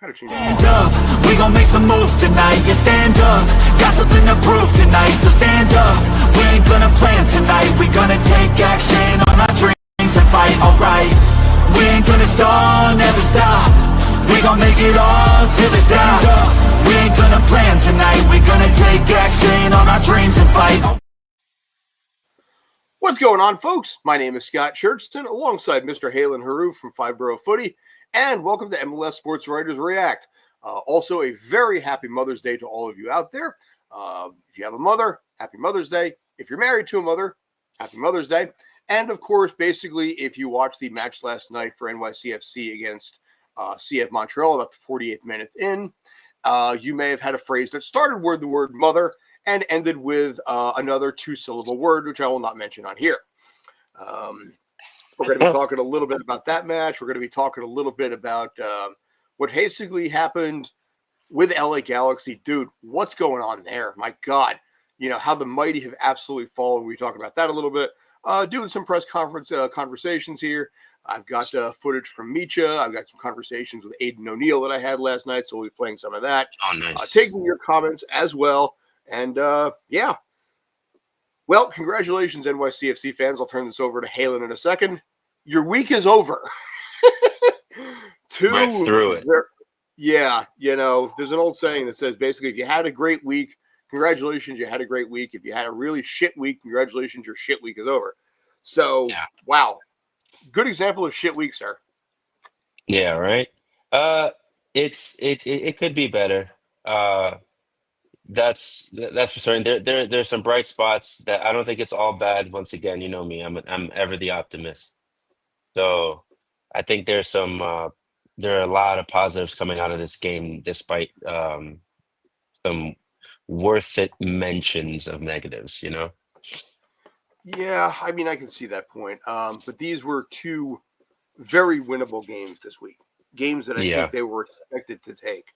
How to change Stand up, we gon' make some moves tonight. Yeah, stand up, got something to prove tonight. So stand up, we ain't gonna plan tonight. We gonna take action on our dreams and fight, alright. We ain't gonna stall, never stop. We gon' make it all till it's stand up. We ain't gonna plan tonight. We gonna take action on our dreams and fight. What's going on, folks? My name is Scott Churchton, alongside Mr. Haylon Scott from Five Borough Footy, and welcome to MLS Sportswriters React. Also, a very happy Mother's Day to all of you out there. If you have a mother, happy Mother's Day. If you're married to a mother, happy Mother's Day. And of course, basically, if you watched the match last night for NYCFC against CF Montreal, about the 48th minute in, you may have had a phrase that started with the word mother and ended with another two-syllable word, which I will not mention on here. We're going to be talking a little bit about that match. We're going to be talking a little bit about what basically happened with LA Galaxy. Dude, what's going on there? My God. You know, how the mighty have absolutely fallen. We talk about that a little bit. Doing some press conference conversations here. I've got footage from Micha. I've got some conversations with Aiden O'Neill that I had last night, so we'll be playing some of that. Oh, nice. Taking your comments as well. And, yeah. Well, congratulations, NYCFC fans. I'll turn this over to Haylon in a second. Your week is over. Right through it. Yeah, you know, there's an old saying that says basically if you had a great week, congratulations, you had a great week. If you had a really shit week, congratulations, your shit week is over. So, Yeah. wow. Good example of shit week, sir. Yeah, right. It could be better. That's for certain. There's some bright spots that I don't think it's all bad. Once again, you know me, I'm ever the optimist. So I think there are a lot of positives coming out of this game, despite some worth it mentions of negatives. You know. Yeah, I mean, I can see that point. But these were two very winnable games this week. Games that I Yeah. think they were expected to take.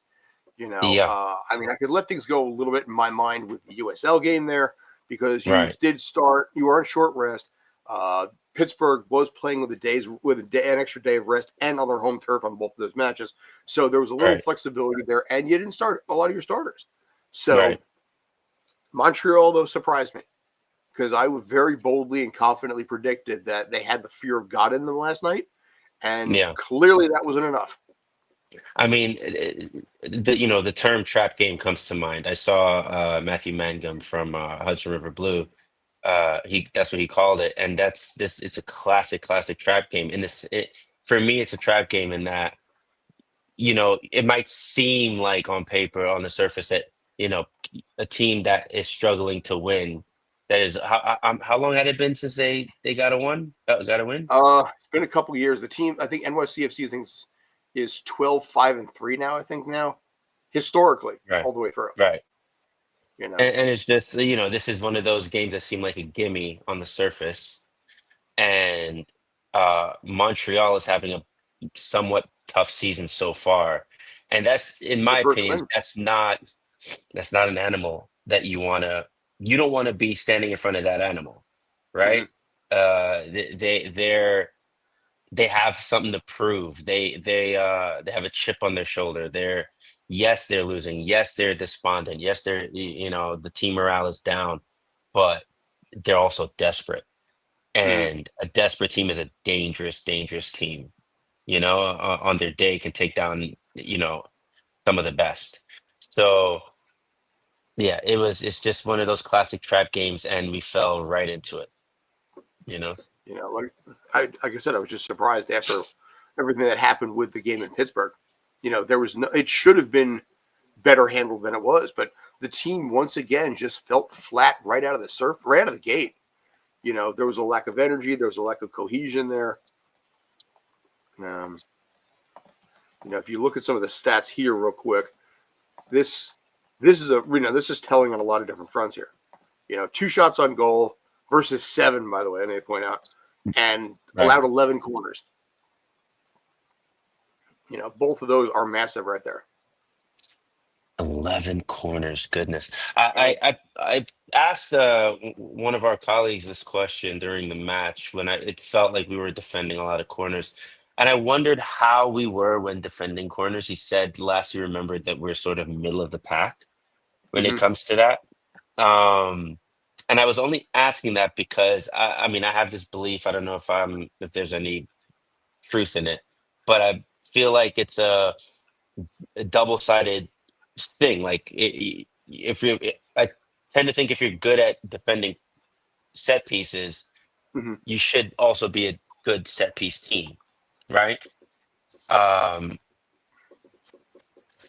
You know, Yeah. I mean, I could let things go a little bit in my mind with the USL game there because you Right. did start, you were on short rest. Pittsburgh was playing with an extra day of rest and on their home turf on both of those matches. So there was a little Right. flexibility there, and you didn't start a lot of your starters. So Right. Montreal, though, surprised me because I would very boldly and confidently predicted that they had the fear of God in them last night, and Yeah. clearly that wasn't enough. I mean, the term trap game comes to mind. I saw Matthew Mangum from Hudson River Blue. That's what he called it, and that's this. It's a classic trap game. For me, it's a trap game in that it might seem like on paper, on the surface, that a team that is struggling to win. That is how long had it been since they got a win? It's been a couple of years. The team, I think NYCFC thinks is 12-5-3 now. I think now, historically, Right, all the way through. right. You know, And it's just, this is one of those games that seem like a gimme on the surface. And Montreal is having a somewhat tough season so far. And that's, in the my first opinion, win. that's not an animal that you don't want to be standing in front of that animal, right? Mhm. They have something to prove. They have a chip on their shoulder. Yes, they're losing. Yes, they're despondent. Yes, the team morale is down, but they're also desperate. Mhm. And a desperate team is a dangerous team. On their day can take down, some of the best. So yeah, it's just one of those classic trap games, and we fell right into it, you know? You know, like I said, I was just surprised after everything that happened with the game in Pittsburgh. You know, there was no. It should have been better handled than it was, but the team once again just felt flat right out of right out of the gate. You know, there was a lack of energy. There was a lack of cohesion there. Um, you know, if you look at some of the stats here real quick, this this is telling on a lot of different fronts here. You know, 2 shots on goal versus 7, by the way, I may point out, and Right. allowed 11 corners. You know, both of those are massive right there. 11 corners, goodness. And I asked one of our colleagues this question during the match when it felt like we were defending a lot of corners. And I wondered how we were when defending corners. He said last he remembered that we're sort of middle of the pack when it Hmm. comes to that. Um, and I was only asking that because I mean I have this belief. I don't know if there's any truth in it, but I feel like it's a double-sided thing. Like if you, I tend to think if you're good at defending set pieces, Hmm. you should also be a good set piece team, right? Um,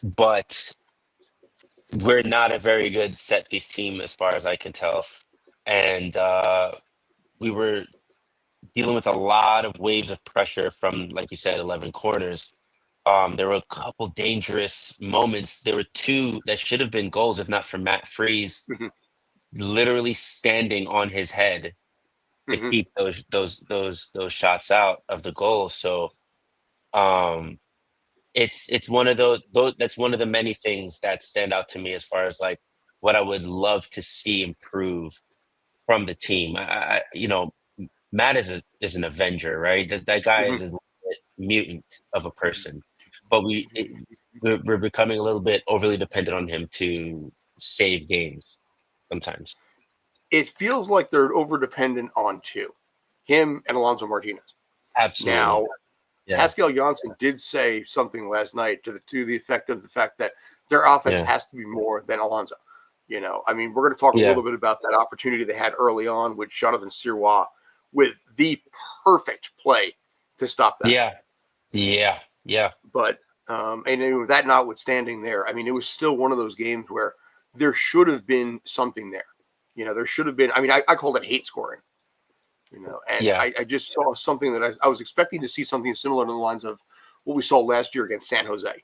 but we're not a very good set piece team as far as I can tell, and we were dealing with a lot of waves of pressure from, like you said, 11 corners. There were a couple dangerous moments. There were two that should have been goals, if not for Matt Freeze Hmm. literally standing on his head to Hmm. keep those shots out of the goal. So um, it's one of those that's one of the many things that stand out to me as far as like what I would love to see improve from the team. Matt is an Avenger, right? That guy Hmm. is a legit mutant of a person, but we're becoming a little bit overly dependent on him to save games sometimes. It feels like they're over dependent on two, him and Alonso Martinez. Absolutely, Now, yeah, Pascal Janssen did say something last night to the effect of the fact that their offense yeah, has to be more than Alonso. I mean, we're going to talk a yeah, little bit about that opportunity they had early on with Jonathan Sirois with the perfect play to stop that. yeah, yeah, yeah, But that notwithstanding, there, I mean, it was still one of those games where there should have been something there. There should have been. I mean, I called it hate scoring. And yeah, I just saw something that I was expecting to see something similar to the lines of what we saw last year against San Jose.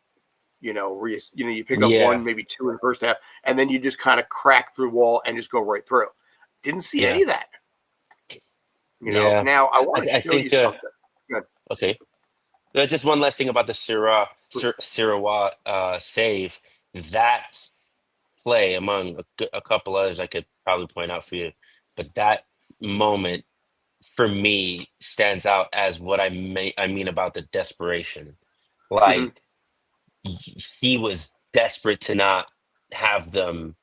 Where you pick up yeah, one, maybe two in the first half, and then you just kind of crack through wall and just go right through. Didn't see yeah, any of that. yeah. Now I want to I show you think something. Good. okay. Just one last thing about the Sirawa save. That play among a couple others I could probably point out for you, but that moment for me stands out as what I mean about the desperation. Mm-hmm. Like he was desperate to not have them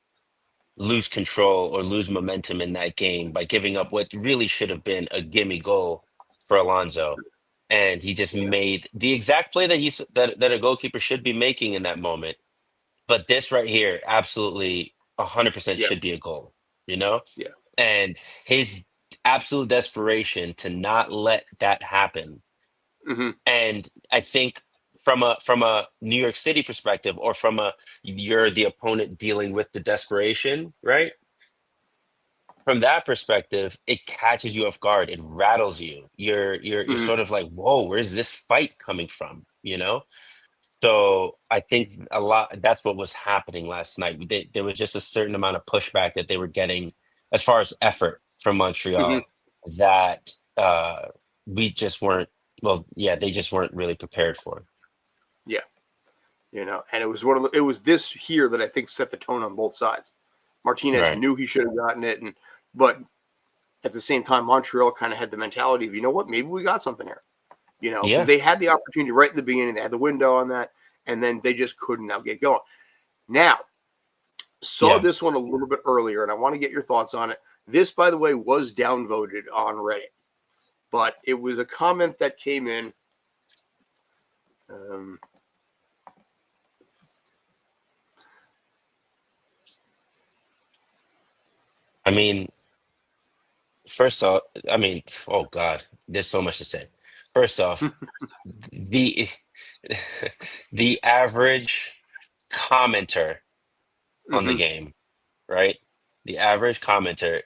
lose control or lose momentum in that game by giving up what really should have been a gimme goal for Alonso. And he just made the exact play that that a goalkeeper should be making in that moment. But this right here, absolutely 100% Yeah. should be a goal, you know? Yeah. And his absolute desperation to not let that happen. Mm-hmm. And I think from a New York City perspective, or from a you're the opponent dealing with the desperation, right? From that perspective, it catches you off guard. It rattles you. You're Mm-hmm. sort of like, whoa, where's this fight coming from? You know? So I think a lot that's what was happening last night. There was just a certain amount of pushback that they were getting as far as effort from Mm-hmm. Montreal that we just weren't well, yeah, they just weren't really prepared for. Yeah. And it was this here that I think set the tone on both sides. Martinez Right. knew he should have gotten it, but at the same time, Montreal kind of had the mentality of, what, maybe we got something here. Because Yeah. they had the opportunity right in the beginning. They had the window on that, and then they just couldn't now get going. Now, saw Yeah. this one a little bit earlier, and I want to get your thoughts on it. This, by the way, was downvoted on Reddit, but it was a comment that came in. Um, I mean, first off, I mean, oh God, there's so much to say. First off, the the average commenter on the mm-hmm, game, right? The average commenter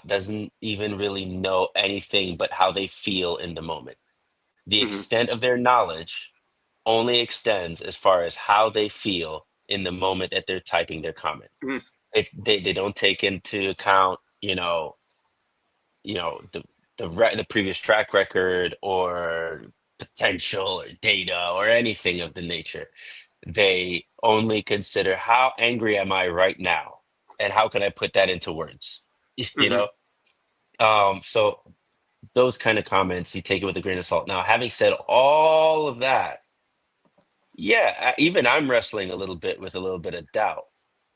doesn't even really know anything but how they feel in the moment. The mm-hmm, extent of their knowledge only extends as far as how they feel in the moment that they're typing their comment. mm-hmm, They don't take into account, the previous track record or potential or data or anything of the nature. They only consider how angry am I right now and how can I put that into words? You mm-hmm. know? So those kind of comments, you take it with a grain of salt. Now, having said all of that, yeah, even I'm wrestling a little bit with a little bit of doubt,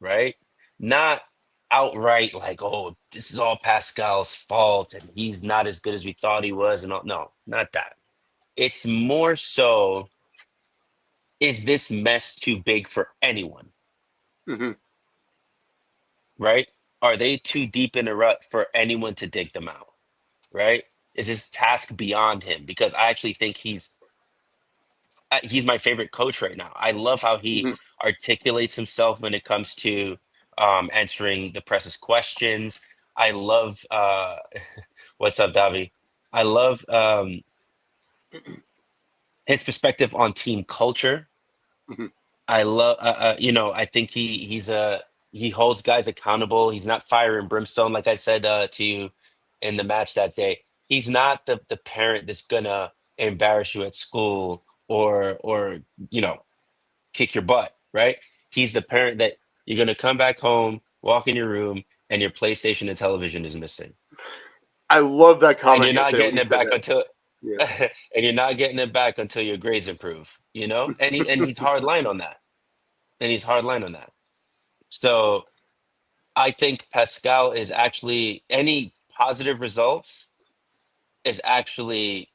right? Not outright like, oh, this is all Pascal's fault and he's not as good as we thought he was, and all. No, not that. It's more so, is this mess too big for anyone, Hmm. right? Are they too deep in a rut for anyone to dig them out, right? Is this task beyond him? Because I actually think he's my favorite coach right now. I love how he Hmm. articulates himself when it comes to answering the press's questions. I love what's up, Davi? I love his perspective on team culture. Hmm. I love, I think he holds guys accountable. He's not fire and brimstone, like I said to you in the match that day. He's not the parent that's gonna embarrass you at school or you know kick your butt, right? He's the parent that you're gonna come back home, walk in your room, and your PlayStation and television is missing, I love that and comment you're not yesterday when getting he it said back that. until Yeah. and you're not getting it back until your grades improve, And he's hard line on that, and he's hard line on that. So I think Pascal is actually any positive results is actually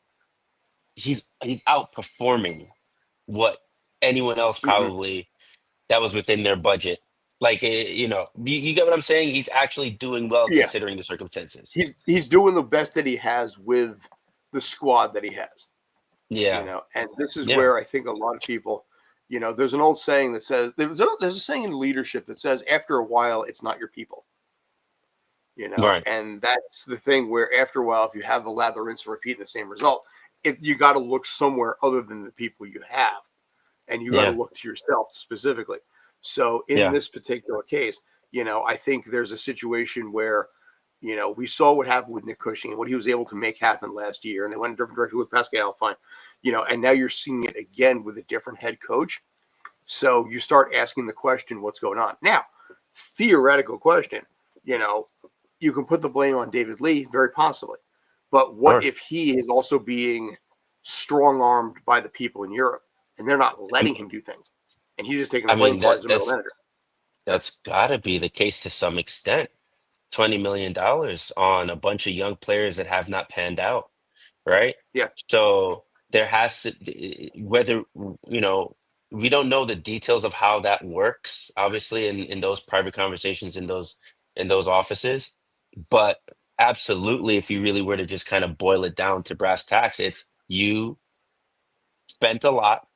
he's outperforming what anyone else Hmm. probably that was within their budget. Like, you get what I'm saying? He's actually doing well Yeah. considering the circumstances. He's doing the best that he has with the squad that he has. Yeah, And this is yeah, where I think a lot of people, there's an old saying that says there's a saying in leadership that says after a while it's not your people. right. And that's the thing where after a while, if you have the lather, rinse, and repeat the same result, if you got to look somewhere other than the people you have, and you got to Yeah, look to yourself specifically. So in yeah, this particular case, I think there's a situation where, we saw what happened with Nick Cushing and what he was able to make happen last year, and they went in a different direction with Pascal, fine, and now you're seeing it again with a different head coach. So you start asking the question, what's going on? Now, theoretical question, you know, you can put the blame on David Lee, very possibly. But what sure. if he is also being strong armed by the people in Europe and they're not Um, letting him do things? And he's just taking the I blame mean for it as a middle that's manager. that's got to be the case to some extent. $20 million on a bunch of young players that have not panned out, right? Yeah. So there has to, whether, you know, we don't know the details of how that works, obviously, in those private conversations in those offices. But absolutely, if you really were to just kind of boil it down to brass tacks, it's you spent a lot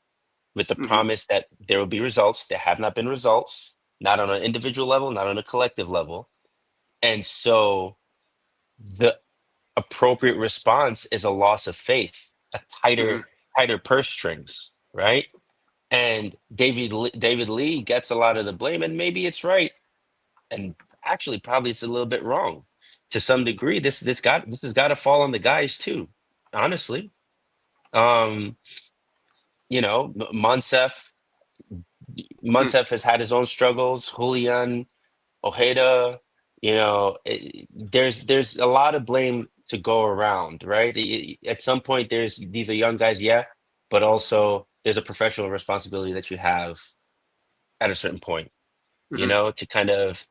with the Hmm. promise that there will be results. There have not been results, not on an individual level, not on a collective level. And so the appropriate response is a loss of faith, a Hmm. tighter purse strings, right? And David Lee gets a lot of the blame, and maybe it's right, and actually probably it's a little bit wrong to some degree. This has got to fall on the guys too, honestly. Um, Monsef Hmm. has had his own struggles. Julian, Ojeda, there's a lot of blame to go around, right? At some point, these are young guys, yeah, but also there's a professional responsibility that you have at a certain point, Hmm. to kind of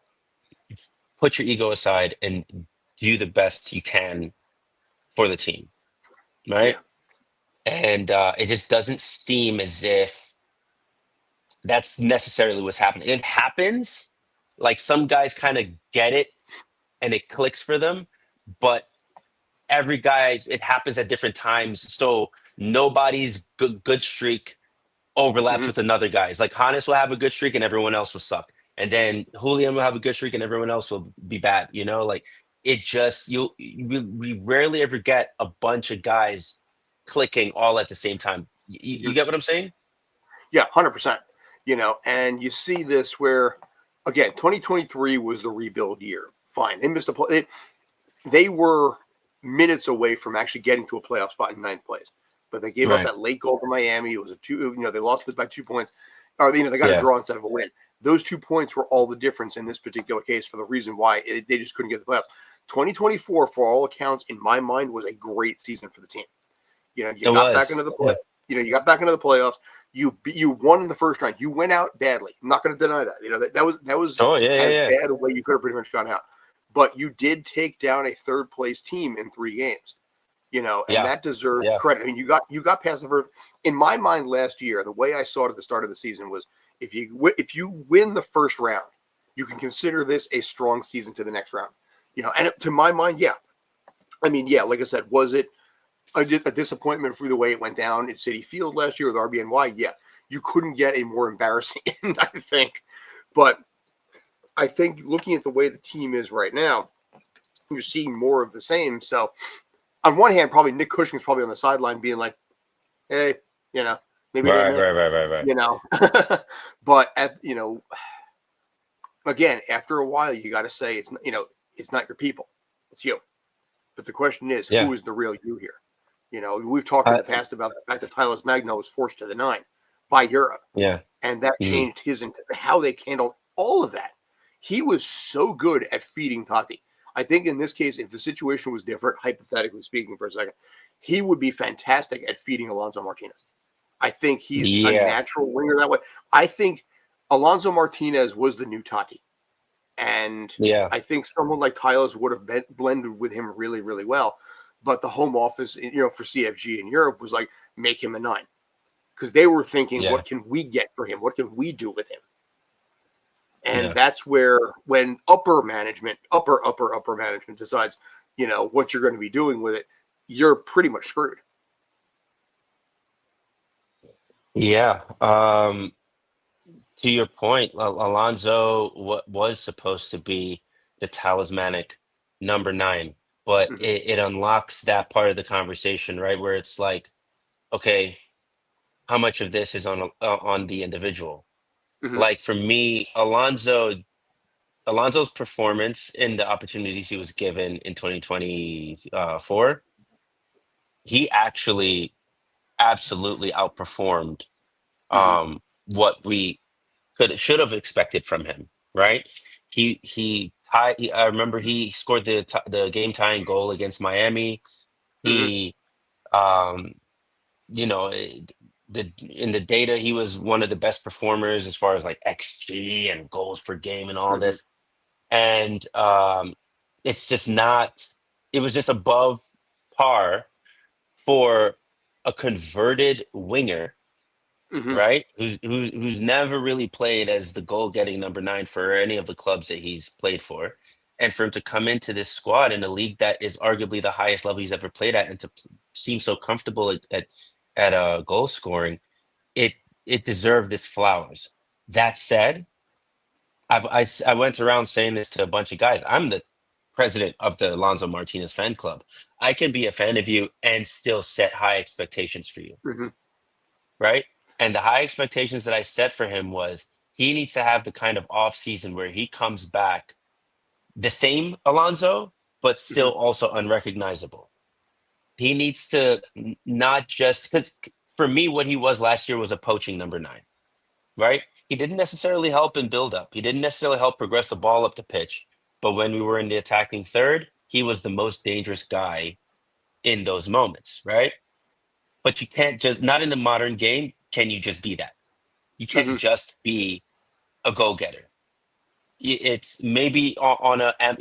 put your ego aside and do the best you can for the team, right? Yeah. And it just doesn't seem as if that's necessarily what's happening. It happens, like some guys kind of get it and it clicks for them, but every guy, it happens at different times, so nobody's good streak overlaps Hmm. with another guy's. Like Hannes will have a good streak and everyone else will suck, and then Julian will have a good streak and everyone else will be bad. Like it just we rarely ever get a bunch of guys clicking all at the same time. You Hmm. get what I'm saying? Yeah, 100%. And you see this where, again, 2023 was the rebuild year. Fine. They missed a play. They were minutes away from actually getting to a playoff spot in ninth place. But they gave up Right. that late goal to Miami. It was a two, they lost it by 2 points. Or, they got a Yeah. draw instead of a win. Those 2 points were all the difference in this particular case for the reason why they just couldn't get the playoffs. 2024, for all accounts, in my mind, was a great season for the team. You know, you It got back was. into the Yeah. play. You know, you got back into the playoffs. You won in the first round. You went out badly. I'm not going to deny that. You know, that was Oh, yeah, as yeah, bad a way you could have pretty much gone out. But you did take down a third place team in 3 games. You know, and yeah. that deserves Yeah. credit. I mean, you got past the first. In my mind, last year, the way I saw it at the start of the season was if you win the first round, you can consider this a strong season to the next round. You know, and to my mind, yeah. I mean, yeah, like I said, was it a disappointment for the way it went down at Citi Field last year with RBNY? Yeah, you couldn't get a more embarrassing end, I think. But I think looking at the way the team is right now, you're seeing more of the same. So on one hand, probably Nick Cushing's probably on the sideline being like, hey, you know, maybe it ain't Right, me, right, right, right, right. you know. But you know, again, after a while, you got to say it's not your people, it's you. But the question is, Yeah. who is the real you here? You know, we've talked in the past about the fact that Tyler Magno was forced to the 9 by Europe, Yeah. and that Mhm. changed how they handled all of that. He was so good at feeding Tati. I think in this case, if the situation was different, hypothetically speaking, for a second, he would be fantastic at feeding Alonso Martinez. I think he's a Yeah. natural winger that way. I think Alonso Martinez was the new Tati. And Yeah. I think someone like Tyler's would have blended with him really, really well. But the home office, for CFG in Europe was like, make him a 9. Because they were thinking, Yeah. what can we get for him? What can we do with him? And Yeah. that's where when upper management decides, what you're going to be doing with it, you're pretty much screwed. Yeah. To your point, Alonso was supposed to be the talismanic number 9, but Mm-hmm. it unlocks that part of the conversation, right? Where it's like, okay, how much of this is on the individual? Mm-hmm. Like for me, Alonso's performance in the opportunities he was given in 2024, he actually absolutely outperformed Mm-hmm. what we should have expected from him, right? He tied. I remember he scored the game tying goal against Miami. Mm-hmm. He, um, you know, in the data, he was one of the best performers as far as like XG and goals per game and all Mm-hmm. this. And it's just not. It was just above par for a converted winger, Mm-hmm. right? Who's never really played as the goal getting number 9 for any of the clubs that he's played for, and for him to come into this squad in a league that is arguably the highest level he's ever played at, and to seem so comfortable at goal scoring, it it deserved its flowers. That said, I went around saying this to a bunch of guys. I'm the president of the Alonso Martinez fan club. I can be a fan of you and still set high expectations for you, Mm-hmm. right? And the high expectations that I set for him was he needs to have the kind of off season where he comes back the same Alonso, but Mm-hmm. still also unrecognizable. He needs to not just because for me, what he was last year was a poaching number 9, right? He didn't necessarily help in build up. He didn't necessarily help progress the ball up the pitch. But when we were in the attacking third, he was the most dangerous guy in those moments, right? But you can't just, not in the modern game, can you just be that? You can't Mm-hmm. just be a go getter. It's maybe on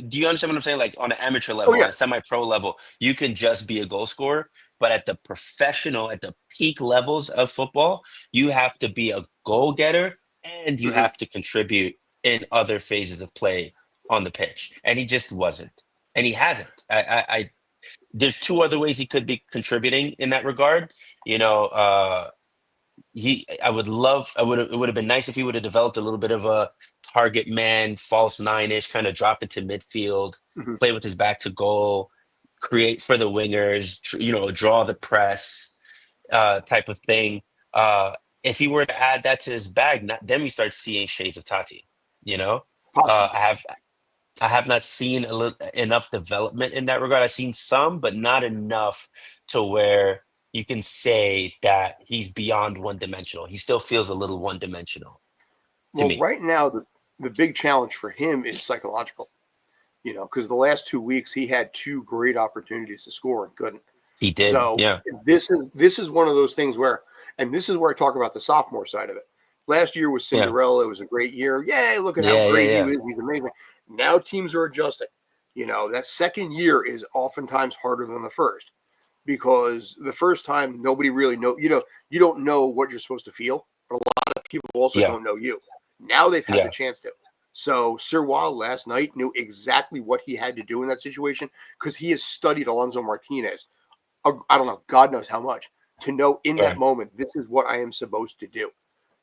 do you understand what I'm saying? Like on an amateur Oh level, on yeah. a semi pro level, you can just be a goal scorer. But at the professional, at the peak levels of football, you have to be a goal getter and you Mm-hmm. have to contribute in other phases of play on the pitch. And he just wasn't. And he hasn't. There's 2 other ways he could be contributing in that regard. You know, it would have been nice if he would have developed a little bit of a target man, false 9-ish, kind of drop into midfield, Mm-hmm. play with his back to goal, create for the wingers, draw the press, type of thing. Uh, if he were to add that to his bag, then we start seeing shades of Tati. You know, uh, Possibly. I have I have not seen enough development in that regard. I've seen some, but not enough to where you can say that he's beyond one dimensional. He still feels a little one dimensional to Well, me. right now the big challenge for him is psychological. because the last 2 weeks he had two great opportunities to score and couldn't. He did. So Yeah. this is one of those things where, and this is where I talk about the sophomore side of it. Last year was Yeah. Cinderella. It was a great year. Yay, look at how Yeah. great Yeah. he is. He's amazing. Now teams are adjusting. That second year is oftentimes harder than the first, because the first time nobody really you don't know what you're supposed to feel, but a lot of people also Yeah. don't know you. Now they've had Yeah. the chance to. So Sirwa last night knew exactly what he had to do in that situation, because he has studied Alonso Martinez. I don't know, God knows how much, to know in that Right. moment, this is what I am supposed to do.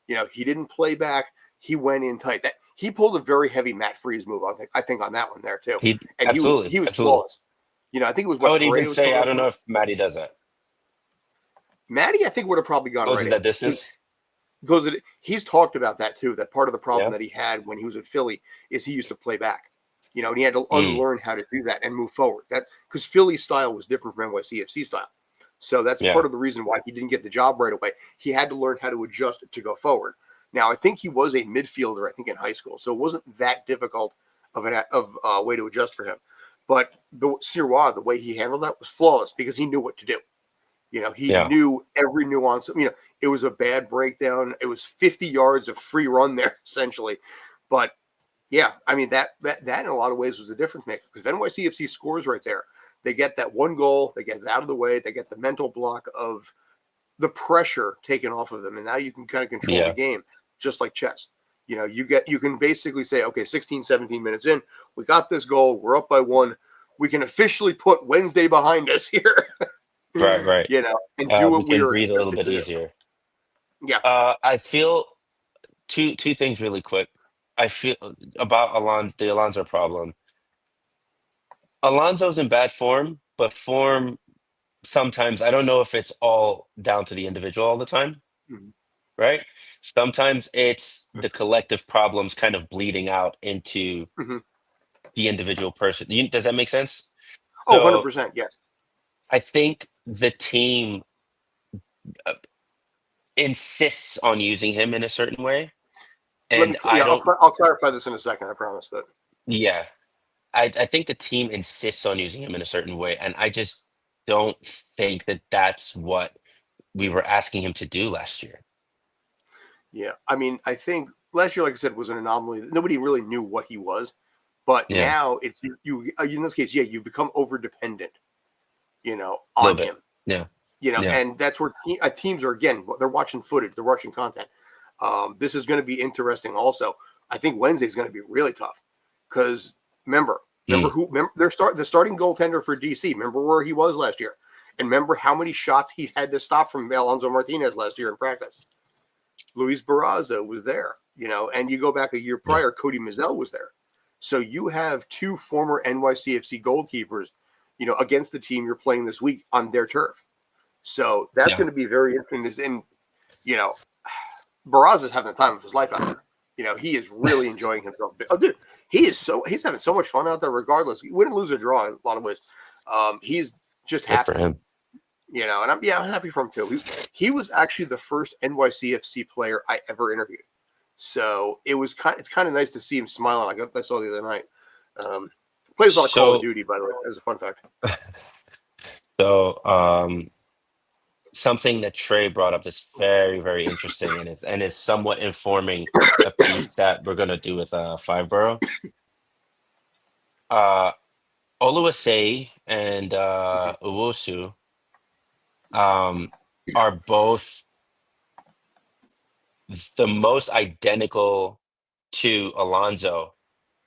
He didn't play back. He went in tight. That he pulled a very heavy Matt Freeze move. I think on that one there too, He and absolutely. he was Absolutely. flawless. I think it was I what would even Correa was say coming I up don't with. know if Matty does that. Matty, I think, would have probably gone Goes right in in, that distance. because he's talked about that too. That part of the problem Yeah. that he had when he was at Philly is he used to play back. And he had to Mm. unlearn how to do that and move forward. That because Philly's style was different from NYCFC style. So that's Yeah. part of the reason why he didn't get the job right away. He had to learn how to adjust to go forward. Now, I think he was a midfielder, I think, in high school. So it wasn't that difficult of a way to adjust for him. But the Sirwa, the way he handled that was flawless, because he knew what to do. He Yeah. knew every nuance. It was a bad breakdown. It was 50 yards of free run there, essentially. But yeah, I mean, that in a lot of ways was a difference maker, because if NYCFC scores right there, they get that one goal, they get it out of the way, they get the mental block of the pressure taken off of them, and now you can kind of control the Yeah. game, just like chess. You can basically say, okay, 16, 17 minutes in, we got this goal, we're up by one, we can officially put Wednesday behind us here. Right. Right. And do We what we can are breathe a little expected bit to do. easier. Yeah. I feel two things really quick. I feel about the Alonso problem. Alonso's in bad form, but form sometimes I don't know if it's all down to the individual all the time, Mhm. right? Sometimes it's the collective problems kind of bleeding out into Mhm. the individual person. Does that make sense? Oh, So 100%. Yes. I think the team uh, insists on using him in a certain way, and I Yeah, don't. I'll clarify this in a second, I promise. But Yeah, I think the team insists on using him in a certain way, and I just don't think that that's what we were asking him to do last year. yeah, I mean, I think last year, like I said, was an anomaly. Nobody really knew what he was, but Yeah, now it's in this case, yeah, you've become over dependent, a little on bit. him, Yeah, yeah, and that's where teams are, again, they're watching footage, they're watching content. This is going to be interesting. Also, I think Wednesday is going to be really tough, because remember, mm, the starting goaltender for DC. Remember where he was last year, and remember how many shots he had to stop from Alonso Martinez last year in practice. Luis Barraza was there, and you go back a year yeah, prior, Cody Mazzell was there. So you have two former NYCFC goalkeepers, against the team you're playing this week on their turf. So that's yeah, going to be very interesting. And, you know, Barraza's having the time of his life out there. He is really enjoying himself. Oh, dude, he's having so much fun out there regardless. He wouldn't lose or draw in a lot of ways. He's just good for happy. him. And I'm happy for him too. He was actually the first NYCFC player I ever interviewed, so it's kind of nice to see him smiling. I saw the other night. Plays a lot of Call of So, Duty, by the way, as a fun fact. so, something that Trey brought up that's very, very interesting and is somewhat informing a piece that we're gonna do with Five Borough. Uh, Oluwase and Owusu um, are both the most identical to Alonso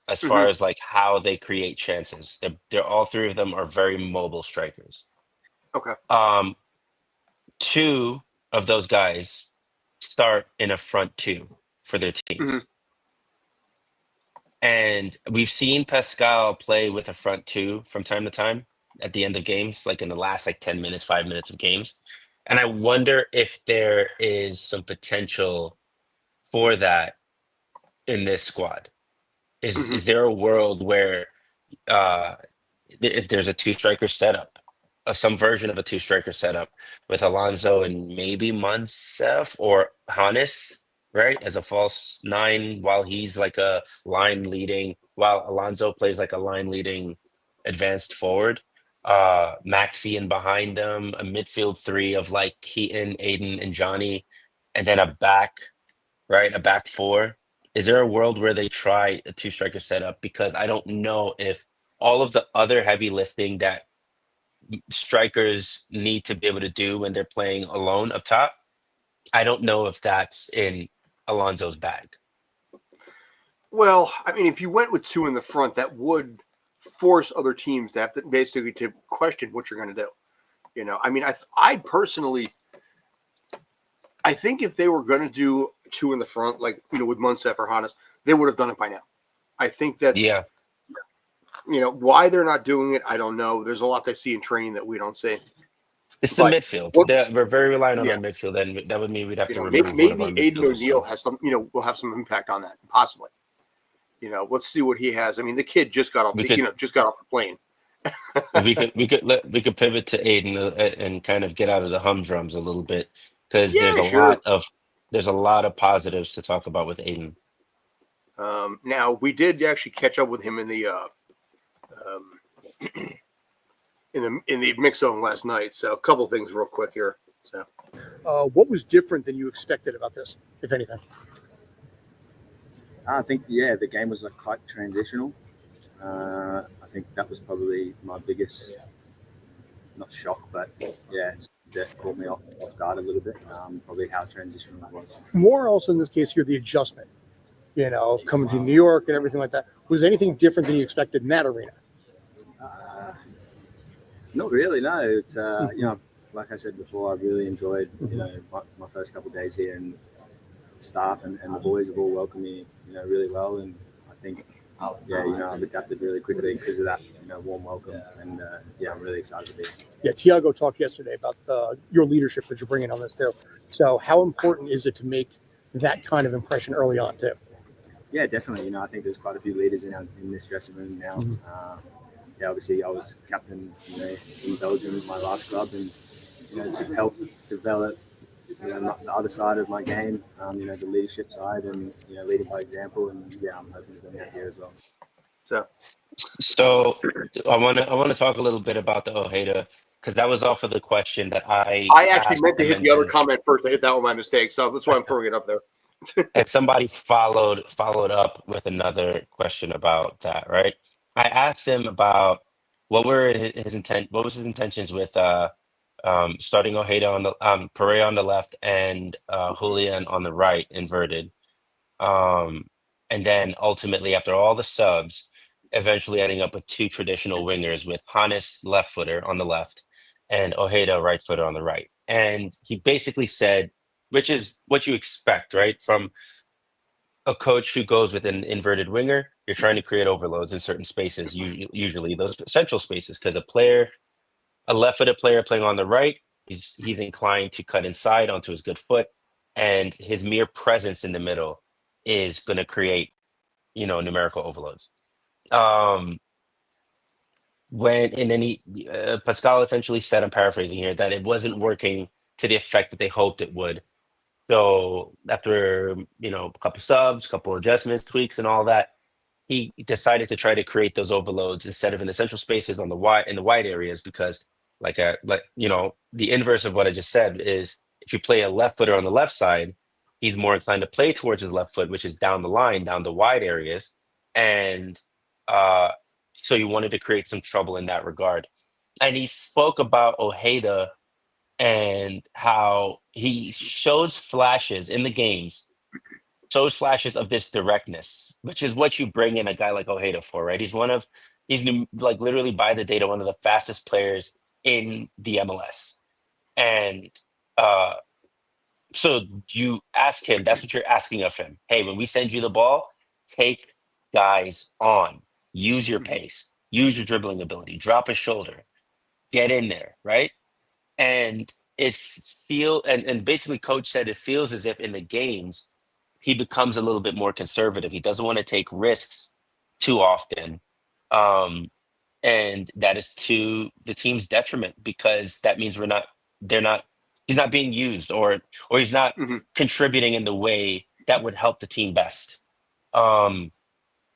as far Hmm. as like how they create chances. They're all three of them are very mobile strikers. Okay. Um, two of those guys start in a front two for their Hmm. teams. And we've seen Pascal play with a front two from time to time at the end of games, like in the last like 10 minutes, 5 minutes of games. And I wonder if there is some potential for that in this squad. Is Hmm. is there a world where uh there's a two striker setup, some version of a two striker setup with Alonso and maybe Munsef or Hannes, right, as a false nine, while he's like a line leading, while Alonso plays like a line leading advanced forward. Maxi in behind them, a midfield three of like Keaton, Aiden, and Johnny, and then a back, right, a back four. Is there a world where they try a two striker setup? Because I don't know if all of the other heavy lifting that strikers need to be able to do when they're playing alone up top, I don't know if that's in Alonso's bag. Well, I mean, if you went with two in the front, that would force other teams to have to basically to question what you're going to do. You know, I mean, I personally, I think if they were going to do two in the front, like, you know, with Munsef or Hannes, they would have done it by now. I think that's, Yeah, you know, why they're not doing it, I don't know. There's a lot they see in training that we don't see. it's the But midfield. what, We're very reliant on yeah, our midfield, and that would mean we'd have you to know, remove one of our maybe Aiden midfielders. O'Neill So has some, you know, will have some impact on that, possibly. You know, let's see what he has. I mean, the kid just got off we the, could just got off the plane. we could pivot to Aiden and kind of get out of the humdrums a little bit because Yeah, sure. there's a lot of positives to talk about with Aiden. Now we did actually catch up with him in the um, in the mix zone last night. So a couple things real quick here. So What was different than you expected about this, if anything? I think, the game was like quite transitional. I think that was probably my biggest, not shock, but that caught me off guard a little bit. Probably how transitional it was. More also in this case here, the adjustment, coming to New York and everything like that. Was anything different than you expected in that arena? Not really, no. It's, like I said before, I really enjoyed, my first couple of days here, and staff and the boys have all welcomed me, really well. And I think, I've adapted really quickly because of that, warm welcome. And, I'm really excited to be here. Yeah, Tiago talked yesterday about your leadership that you're bringing on this too. So how important is it to make that kind of impression early on too? Yeah, definitely. I think there's quite a few leaders in this dressing room now. Obviously I was captain, in Belgium, my last club, and to help develop, the other side of my game, the leadership side, and leading by example. And I'm hoping to bring that here as well. So I want to talk a little bit about the Ojeda because that was off of the question that I actually asked meant to him, hit the other comment first. I hit that one by mistake, so that's why I'm throwing it up there. and somebody followed up with another question about that, right? I asked him about what were what was his intentions with starting Ojeda on the Pereira on the left and Julian on the right, inverted. And then ultimately, after all the subs, eventually ending up with two traditional wingers with Hannes left footer on the left and Ojeda right footer on the right. And he basically said, which is what you expect, right? From a coach who goes with an inverted winger, you're trying to create overloads in certain spaces, usually those central spaces, because a left-footed player playing on the right, he's inclined to cut inside onto his good foot, and his mere presence in the middle is going to create, numerical overloads. Pascal essentially said, I'm paraphrasing here, that it wasn't working to the effect that they hoped it would. So after, a couple subs, a couple adjustments, tweaks, and all that, he decided to try to create those overloads instead of in the central spaces in the wide areas, because the inverse of what I just said is if you play a left footer on the left side, he's more inclined to play towards his left foot, which is down the line, down the wide areas. And so you wanted to create some trouble in that regard. And he spoke about Ojeda and how he shows flashes in the games, shows flashes of this directness, which is what you bring in a guy like Ojeda for, right? He's like literally by the data, one of the fastest players in the MLS. And so you ask him, that's what you're asking of him. Hey, when we send you the ball, take guys on, use your pace, use your dribbling ability, drop a shoulder, get in there, right? And and basically coach said it feels as if in the games he becomes a little bit more conservative. He doesn't want to take risks too often. And that is to the team's detriment, because that means he's not being used, or he's not contributing in the way that would help the team best.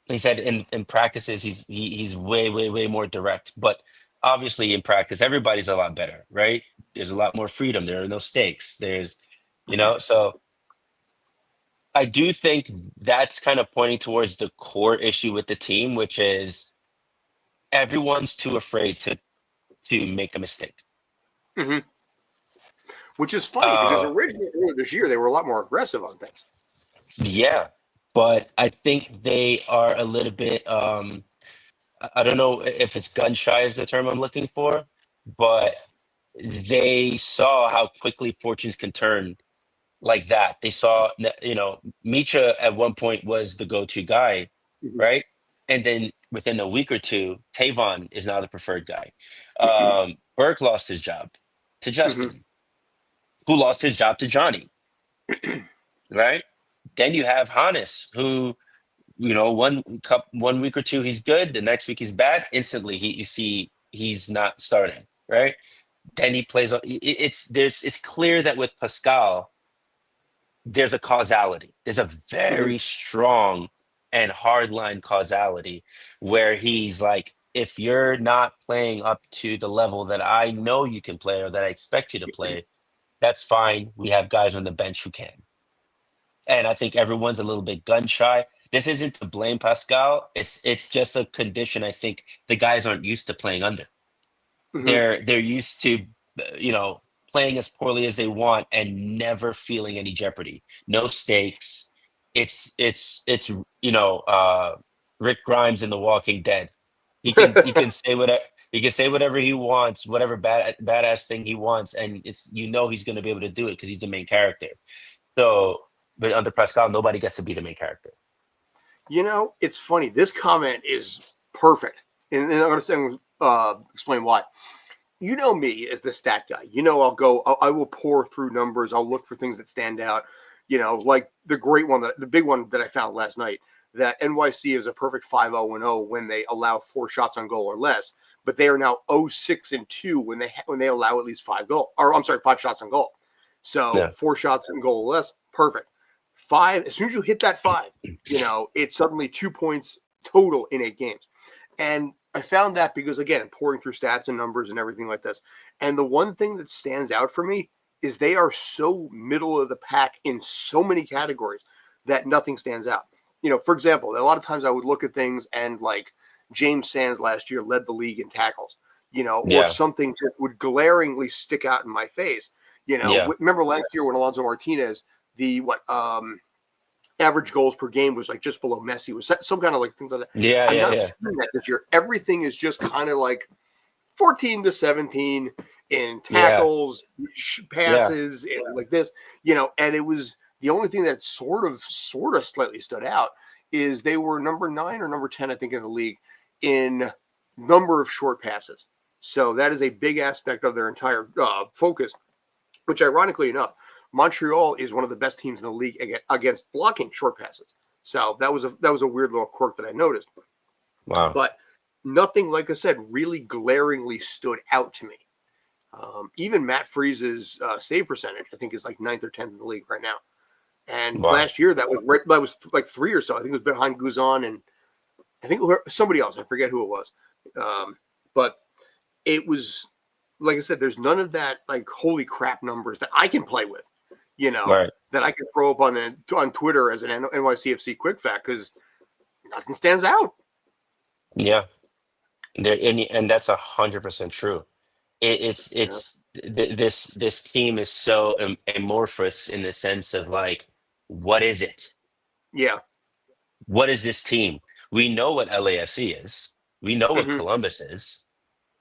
He said in practices he's way more direct, but obviously in practice everybody's a lot better, right? There's a lot more freedom. There are no stakes. There's, so I do think that's kind of pointing towards the core issue with the team, which is everyone's too afraid to make a mistake. hmm Which is funny because Uh, originally earlier this year they were a lot more aggressive on things. yeah, but I think they are a little bit. I don't know if it's gun shy is the term I'm looking for, but they saw how quickly fortunes can turn like that. They saw, Micha at one point was the go-to guy, Mhm. right? And then within a week or two, Tavon is now the preferred guy. Burke lost his job to Mhm. Justin, who lost his job to Johnny, right? Then you have Hannes, who, one week or two he's good, the next week he's bad. Instantly, you see he's not starting, right? Then he plays. It's clear that with Pascal, there's a causality. There's a Mhm. very strong and hardline causality where he's like, if you're not playing up to the level that I know you can play or that I expect you to play, that's fine. We have guys on the bench who can. And I think everyone's a little bit gun shy. This isn't to blame Pascal. It's just a condition I think the guys aren't used to playing under. Mhm. They're used to, you know, playing as poorly as they want and never feeling any jeopardy. No stakes. It's Rick Grimes in The Walking Dead. He can say whatever he wants, whatever badass thing he wants, and he's going to be able to do it because he's the main character. So, but under Pascal, nobody gets to be the main character. It's funny. This comment is perfect, and I'm going to explain why. You know me as the stat guy. I will pour through numbers. I'll look for things that stand out. Like the big one that I found last night, that NYC is a perfect 5-0-0 when they allow 4 shots on goal or less, but they are now 0-6-2 when they allow at least 5 shots on goal. So Yeah. 4 shots on goal or less, perfect. 5, as soon as you hit that 5, it's suddenly 2 points total in 8 games. And I found that because, again, pouring through stats and numbers and everything like this. And the one thing that stands out for me is they are so middle of the pack in so many categories that nothing stands out. For example, a lot of times I would look at things and like James Sands last year led the league in tackles, or Yeah. something just would glaringly stick out in my face. Yeah. Remember last year when Alonso Martinez, average goals per game was like just below Messi. Was that some kind of like things like that? Yeah. I'm Yeah. not Yeah. seeing that this year. Everything is just kind of like 14-17 in Yeah. tackles, Yeah. passes, and like this, and it was the only thing that sort of slightly stood out is they were number 9 or number 10, I think, in the league in number of short passes. So that is a big aspect of their entire focus, which ironically enough, Montreal is one of the best teams in the league against blocking short passes. So that was a weird little quirk that I noticed. Wow. But nothing, like I said, really glaringly stood out to me. Even Matt Freeze's save percentage, I think, is like 9th or 10th in the league right now. And Wow. last year that was like 3 or so. I think it was behind Guzan and I think somebody else. I forget who it was. But it was, like I said, there's none of that like holy crap numbers that I can play with, Right. that I can throw up on Twitter as an NYCFC quick fact because nothing stands out. Yeah. And that's 100% true. This team is so amorphous in the sense of like, what is it? Yeah. What is this team? We know what LAFC is. We know what Mm-hmm. Columbus is.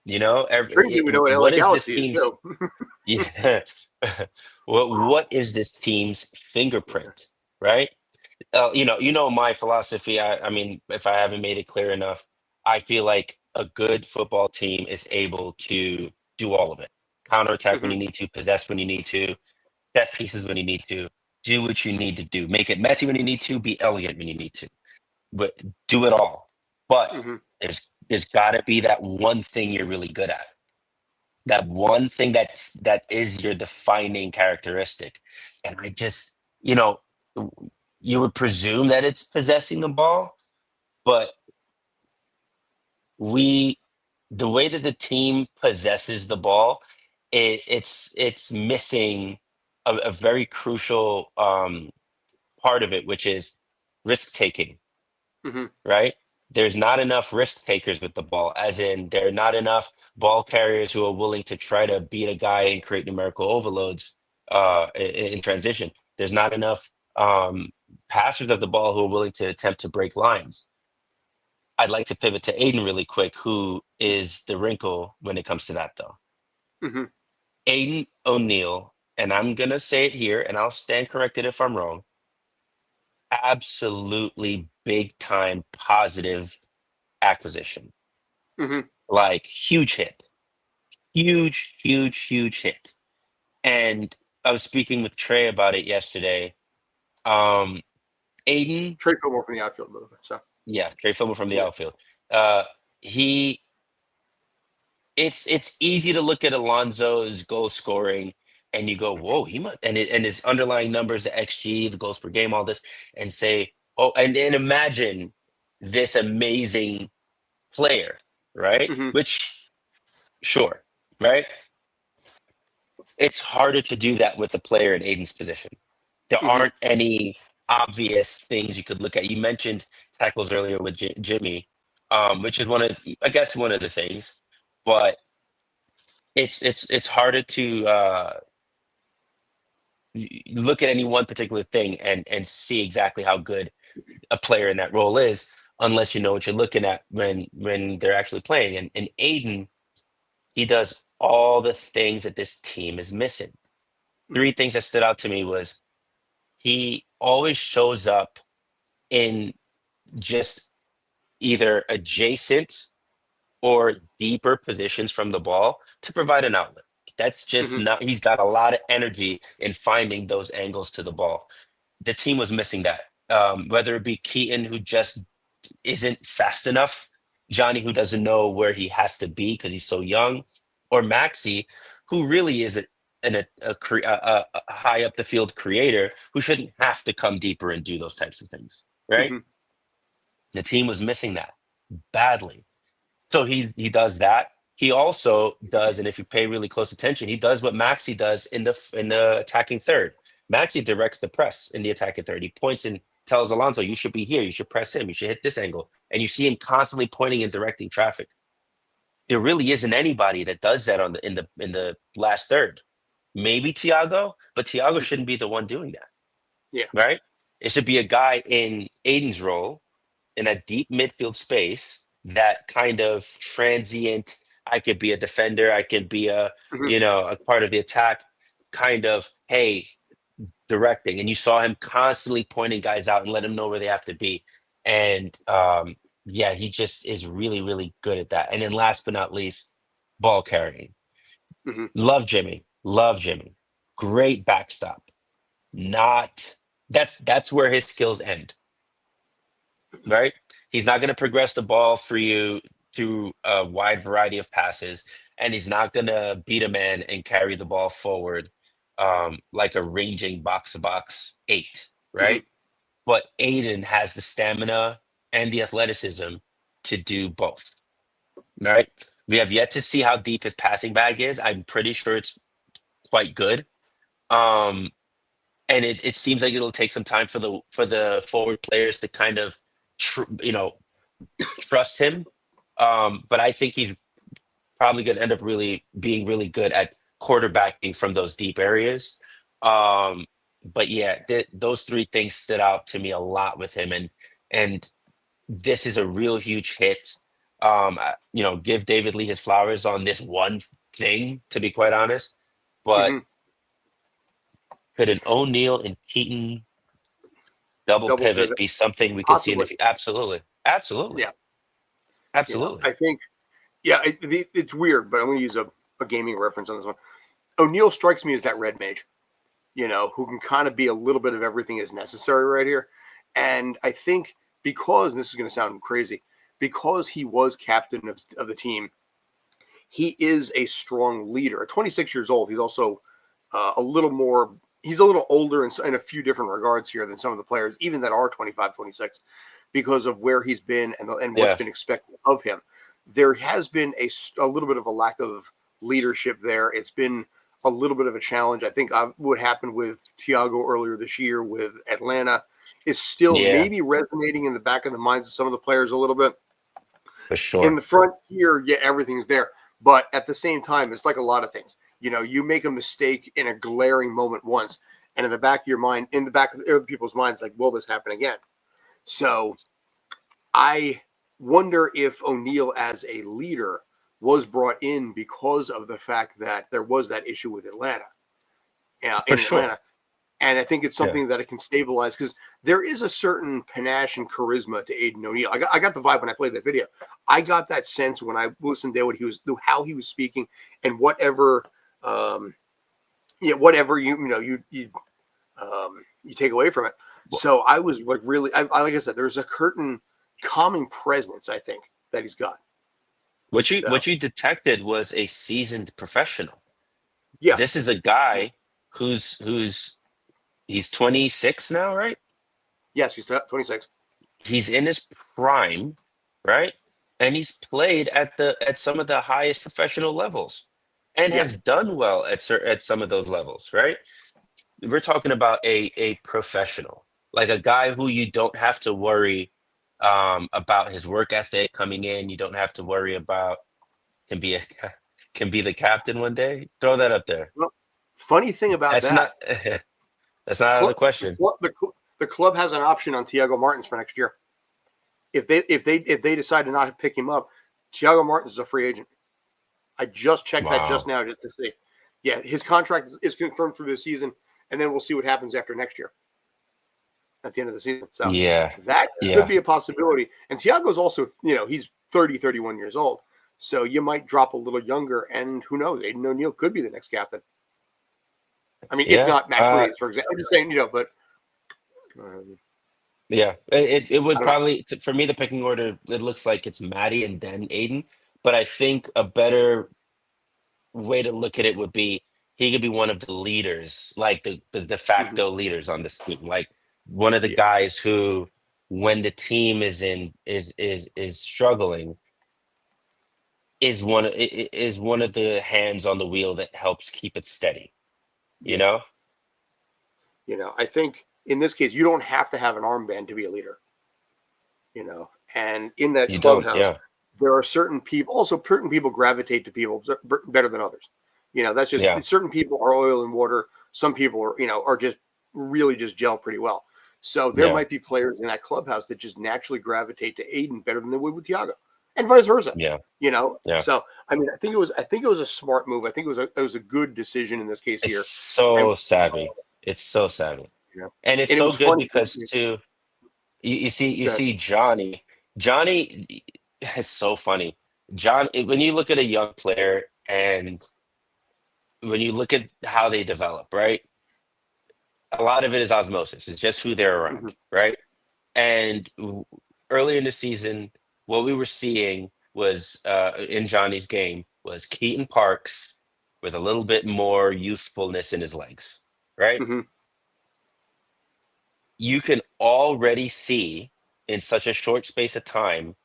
You know, Strangely, we know what LA what is this Galaxy is team's? too. Yeah. What is this team's fingerprint? Right? My philosophy. I mean, if I haven't made it clear enough, I feel like a good football team is able to do all of it. Counterattack when Mm-hmm. you need to, possess when you need to, set pieces when you need to, do what you need to do. Make it messy when you need to, be elegant when you need to. But do it all. But Mm-hmm. there's got to be that one thing you're really good at. That one thing that is your defining characteristic. And I just, you would presume that it's possessing the ball, but the way that the team possesses the ball, it's missing a very crucial part of it, which is risk taking, Hmm. right? There's not enough risk takers with the ball, as in there are not enough ball carriers who are willing to try to beat a guy and create numerical overloads in transition. There's not enough passers of the ball who are willing to attempt to break lines. I'd like to pivot to Aiden really quick, who is the wrinkle when it comes to that, though. Hmm. Aiden O'Neal, and I'm going to say it here, and I'll stand corrected if I'm wrong, absolutely big time positive acquisition. Hmm. Like, huge hit. Huge, huge, huge hit. And I was speaking with Trey about it yesterday. Um, Aiden, Trade Fillmore from the outfield, by the way. So yeah, Trey Filmer from the yeah. outfield. He it's easy to look at Alonso's goal scoring and you go, whoa, he must and his underlying numbers, the XG, the goals per game, all this, and say, oh, and then imagine this amazing player, right? Hmm. Which, sure, right? It's harder to do that with a player in Aiden's position. There Hmm. aren't any obvious things you could look at. You mentioned tackles earlier with Jimmy, which is I guess one of the things, but it's harder to look at any one particular thing and see exactly how good a player in that role is unless you know what you're looking at when they're actually playing. And Aiden, he does all the things that this team is missing. Hmm. Three things that stood out to me was he always shows up in just either adjacent or deeper positions from the ball to provide an outlet. That's just Hmm. not, he's got a lot of energy in finding those angles to the ball. The team was missing that. Whether it be Keaton, who just isn't fast enough, Johnny, who doesn't know where he has to be because he's so young, or Maxi, who really is a high up the field creator who shouldn't have to come deeper and do those types of things, right? Hmm. The team was missing that badly. So he does that. He also does, and if you pay really close attention, he does what Maxi does in the attacking third. Maxi directs the press in the attacking third. He points and tells Alonso, "You should be here. You should press him. You should hit this angle." And you see him constantly pointing and directing traffic. There really isn't anybody that does that in the last third. Maybe Tiago, but Tiago Hmm. shouldn't be the one doing that, Yeah. right? It should be a guy in Aiden's role in a deep midfield space, that kind of transient, I could be a defender, I could be Hmm. a part of the attack, kind of, hey, directing. And you saw him constantly pointing guys out and let them know where they have to be. And yeah, he just is really, really good at that. And then last but not least, ball carrying. Hmm. Love Jimmy. Love Jimmy. Great backstop. Not that's where his skills end, right? He's not going to progress the ball for you through a wide variety of passes, and he's not going to beat a man and carry the ball forward like a ranging box to box eight, Hmm. right? But Aiden has the stamina and the athleticism to do both, right? We have yet to see how deep his passing bag is. I'm pretty sure it's quite good. Um, and it seems like it'll take some time for the forward players to kind of trust him. But I think he's probably going to end up really being really good at quarterbacking from those deep areas. But yeah, those three things stood out to me a lot with him, and this is a real huge hit. Give David Lee his flowers on this one thing, to be quite honest. But Hmm. could an O'Neal and Keaton double Double pivot pivot, be something we could see in the possibly. future? Absolutely, absolutely, Yeah. absolutely. I think. Yeah, it's weird, but I'm going to use a gaming reference on this one. O'Neal strikes me as that red mage, who can kind of be a little bit of everything as necessary right here. And I think because, and this is going to sound crazy, because he was captain of the team, he is a strong leader. At 26 years old, he's also a little more he's a little older in a few different regards here than some of the players, even that are 25, 26, because of where he's been and what's Yeah, been expected of him. There has been a little bit of a lack of leadership there. It's been a little bit of a challenge. I think what happened with Thiago earlier this year with Atlanta is still yeah, maybe resonating in the back of the minds of some of the players a little bit. for In sure. the front here, yeah, everything's there. But at the same time, it's like a lot of things. You make a mistake in a glaring moment once, and in the back of your mind, in the back of other people's minds, like, will this happen again? So I wonder if O'Neal as a leader was brought in because of the fact that there was that issue with Atlanta, For in sure. Atlanta. And I think it's Yeah. something that it can stabilize because there is a certain panache and charisma to Aiden O'Neal. I got the vibe when I played that video. I got that sense when I listened to how he was speaking, and whatever, whatever you take away from it. So I was like really, like I said, there's a certain calming presence I think that he's got. So What you detected was a seasoned professional. yeah, This is a guy who's he's 26 now, right? yes, he's 26. He's in his prime, right? And he's played at some of the highest professional levels and Yeah, has done well at some of those levels, right? We're talking about a professional, like a guy who you don't have to worry about his work ethic coming in. You don't have to worry about can be a can be the captain one day. Throw that up there. well, funny thing about That's that. not that's not out of the question. The club has an option on Thiago Martins for next year. If they decide to not pick him up, Thiago Martins is a free agent. I just checked that just Wow. now just to see. Yeah, his contract is confirmed for this season, and then we'll see what happens after next year at the end of the season. So Yeah. that could Yeah. be a possibility. And Thiago's also, he's 30, 31 years old. So you might drop a little younger, and who knows? Aiden O'Neal could be the next captain. I mean, if Yeah. not Matt Freeze, for example. I'm just saying, but um, Yeah. It I would don't know. probably for me the picking order. It looks like it's Maddie and then Aiden, but I think a better way to look at it would be he could be one of the leaders, like the de Mhm. facto leaders on this team, like one of the Yeah, guys who, when the team is struggling, is one of the hands on the wheel that helps keep it steady. You yeah. know? I think in this case, you don't have to have an armband to be a leader. And in that You don't. clubhouse, Yeah. there are certain people. Also, certain people gravitate to people better than others. That's just Yeah. certain people are oil and water. Some people are just really just gel pretty well. So there Yeah. might be players in that clubhouse that just naturally gravitate to Aiden better than they would with Thiago, and vice versa. Yeah. You know, Yeah. so I mean, I think it was a smart move. I think it was a good decision in this case It's here, and so savvy. It's so savvy. you know, And it's and it so was good funny. because too you Good. see Johnny is so funny. When you look at a young player and when you look at how they develop, right? A lot of it is osmosis. It's just who they're Mhm. around, right? And early in the season, what we were seeing was in Johnny's game was Keaton Parks with a little bit more youthfulness in his legs, right? Mhm. You can already see in such a short space of time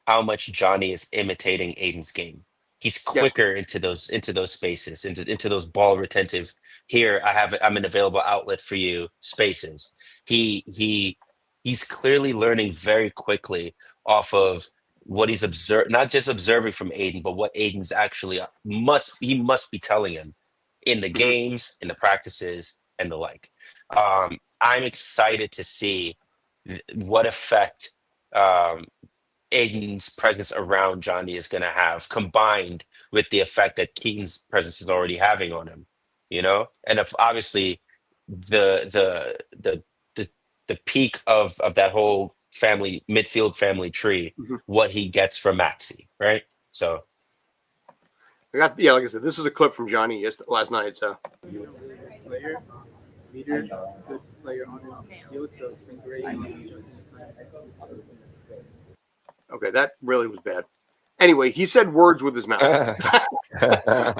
how much Johnny is imitating Aiden's game. He's Yes. quicker into those spaces, into those ball retentive. Here, I'm an available outlet for you spaces. He's clearly learning very quickly off of what he's observed, not just observing from Aiden, but what Aiden's actually must be telling him in the Mhm. games, in the practices, and the like. I'm excited to see what effect um, Aiden's presence around Johnny is going to have, combined with the effect that Keaton's presence is already having on him. And if obviously the the the the the peak of that whole midfield family tree, Mhm. what he gets from Maxi, right? So Yeah, like I said, this is a clip from Johnny last night. So Player, leader, good player on the field, so it's been great. okay, that really was bad. Anyway, he said words with his mouth.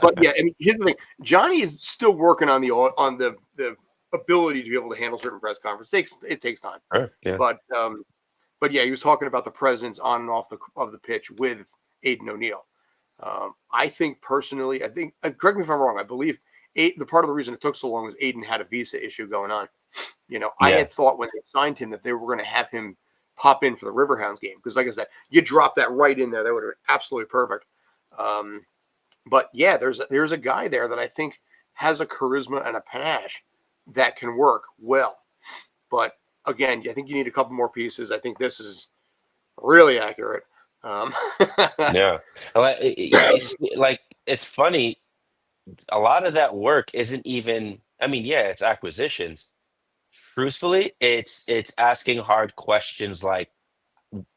But yeah, I mean, here's the thing: Johnny is still working on the ability to be able to handle certain press conferences. It takes time. Sure, yeah. But yeah, he was talking about the presence on and off the pitch with Aiden O'Neill. I think personally, correct me if I'm wrong, I believe the part of the reason it took so long was Aiden had a visa issue going on. I Yeah. had thought when they signed him that they were going to have him pop in for the Riverhounds game because, like I said, you drop that right in there, that would have been absolutely perfect. But yeah, there's a guy there that I think has a charisma and a panache that can work well. But again, I think you need a couple more pieces. I think this is really accurate. Yeah. It's funny. A lot of that work isn't even, I mean, yeah, it's acquisitions. Truthfully, it's asking hard questions like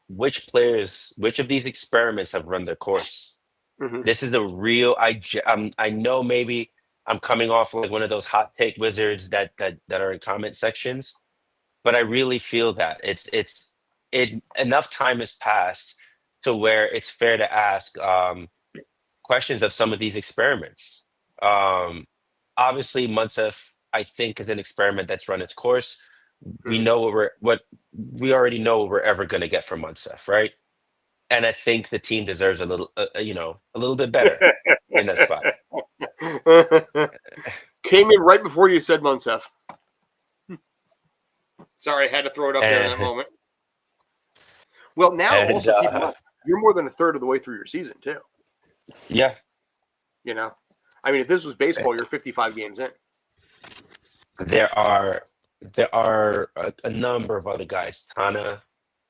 which of these experiments have run their course? Mhm. This is the real, I know maybe I'm coming off like one of those hot take wizards that are in comment sections, but I really feel that it enough time has passed to where it's fair to ask questions of some of these experiments. Um, Obviously, Munsef, I think, is an experiment that's run its course. We Mhm. know what we already know what we're ever going to get from Munsef, right? And I think the team deserves a little bit better in that spot. Came in right before you said Munsef. Sorry, I had to throw it up there in that And moment. Well, now and also keep in mind, you're more than a third of the way through your season too. yeah, I mean, if this was baseball, you're 55 games in. there are a number of other guys. Tana,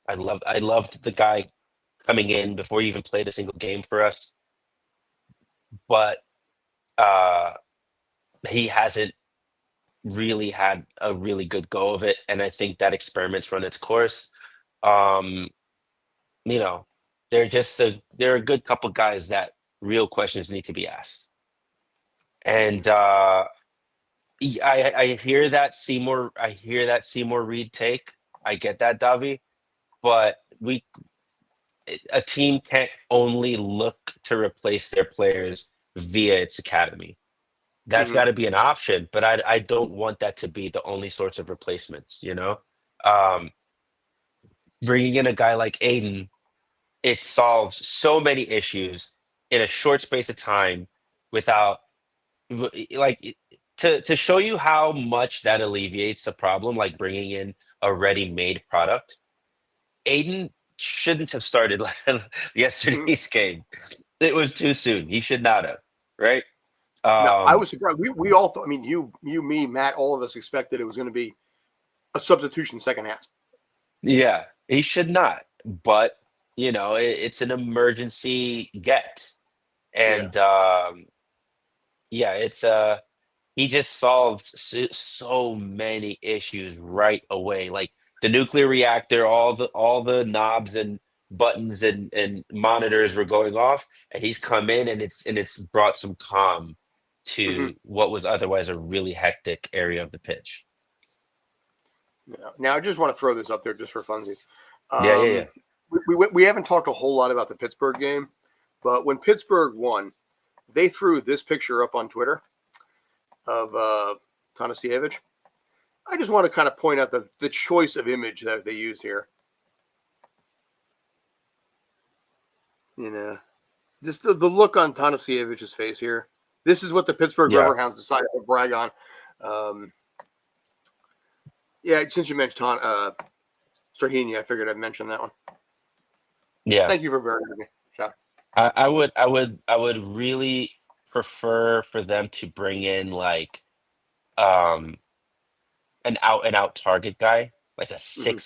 I loved the guy coming in before he even played a single game for us, but uh, he hasn't really had a really good go of it, and I think that experiment's run its course. Um, you know, they're a good couple guys that real questions need to be asked. And I hear that Seymour Reed take. I get that, Davi, but a team can't only look to replace their players via its academy. That's Mhm. got to be an option, but I don't want that to be the only source of replacements, you know? Um, Bringing in a guy like Aiden, it solves so many issues in a short space of time without like to show you how much that alleviates a problem like bringing in a ready-made product. Aiden shouldn't have started Mhm. yesterday's game. It was too soon. He should not have, right? No, I Um, was surprised. We all thought. I mean, you, me, Matt, all of us expected it was going to be a substitution second half. yeah, he should not. But it's an emergency get, Yeah. and yeah, it's he just solves so many issues right away. Like the nuclear reactor, all the knobs and buttons and monitors were going off, and he's come in and it's brought some calm Hmm. to what was otherwise a really hectic area of the pitch. Yeah. Now, I just want to throw this up there just for funsies. Yeah, yeah, yeah. Um, we haven't talked a whole lot about the Pittsburgh game, but when Pittsburgh won, they threw this picture up on Twitter of Tanasiewicz. I just want to kind of point out the choice of image that they used here. Just the look on Tanasiewicz's face here. This is what the Pittsburgh Yeah, Riverhounds decided to brag on. Um, yeah, since you mentioned Strahini, I figured I'd mention that one. yeah. Thank you for bearing with me. Shot. I would really prefer for them to bring in like um an out and out target guy, like a Mm-hmm.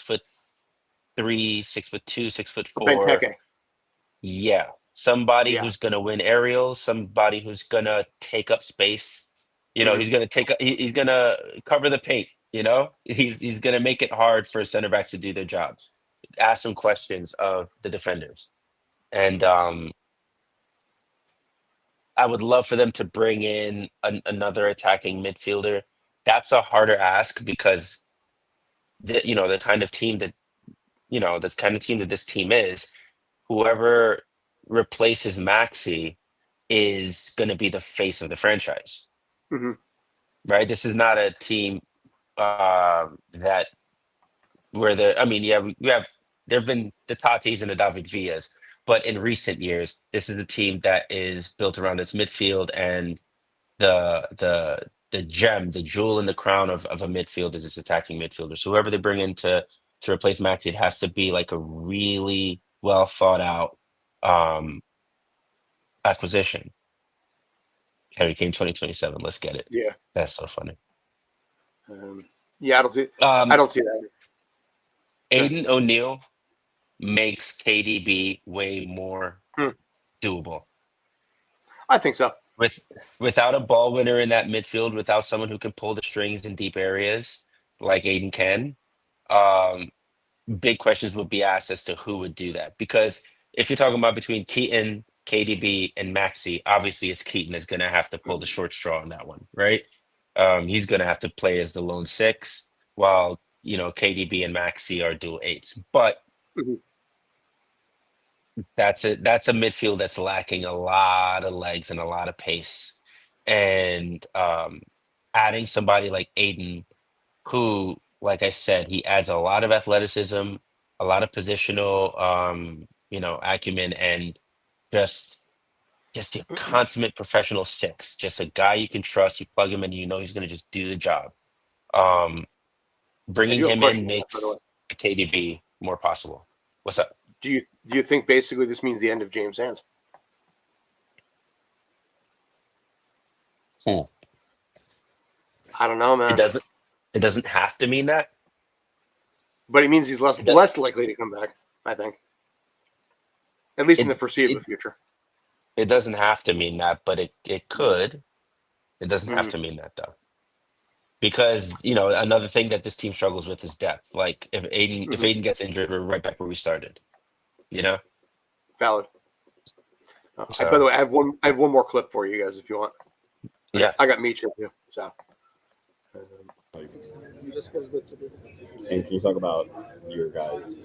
6'3", 6'2", 6'4". Benteke. Yeah, somebody Yeah. who's gonna win aerials, somebody who's gonna take up space. Mm-hmm. He's gonna he's gonna cover the paint. He's gonna make it hard for center backs to do their jobs. Ask some questions of the defenders, and I would love for them to bring in another attacking midfielder. That's a harder ask because the kind of team that the kind of team that this team is. Whoever replaces Maxi is going to be the face of the franchise, Mm-hmm. right? This is not a team. that where I mean, yeah, we have there have been the Tatis and the David Villas, but in recent years, this is a team that is built around its midfield, and the gem, the jewel in the crown of a midfield is its attacking midfielder. So whoever they bring in to replace Maxi, it has to be like a really well thought out um acquisition. Harry Kane 2027. Let's get it. Yeah. That's so funny. Yeah, I don't see. I Um, don't see that. Aiden O'Neill makes KDB way more Hmm. doable. I think so. Without a ball winner in that midfield, without someone who can pull the strings in deep areas like Aiden can, um, big questions would be asked as to who would do that. Because if you're talking about between Keaton, KDB, and Maxi, obviously it's Keaton is going to have to pull the short straw on that one, right? He's going to have to play as the lone six, while KDB and Maxi are dual eights. But Mhm. that's a midfield that's lacking a lot of legs and a lot of pace. And adding somebody like Aiden, who, like I said, he adds a lot of athleticism, a lot of positional, acumen, and just a consummate professional six. Just a guy you can trust. You plug him in, you know he's going to just do the job. Um, I Bringing do have a him in question on that, by the way. makes a KDB more possible. What's up? Do you think basically this means the end of James Sands? Hmm. I don't know, It man. doesn't. It doesn't have to mean that. But it means he's It, do- less likely to come back, I think. At least in it, the foreseeable it, future. it doesn't have to mean that, but it could. It doesn't have Mhm. to mean that though. Because another thing that this team struggles with is depth. Like if Mhm. Aiden gets injured, we're right back where we started. You know. Valid. By the So way, I have one more clip for you guys if you want. yeah. I got Meach too. So It just feels good to do. And can you talk about your guys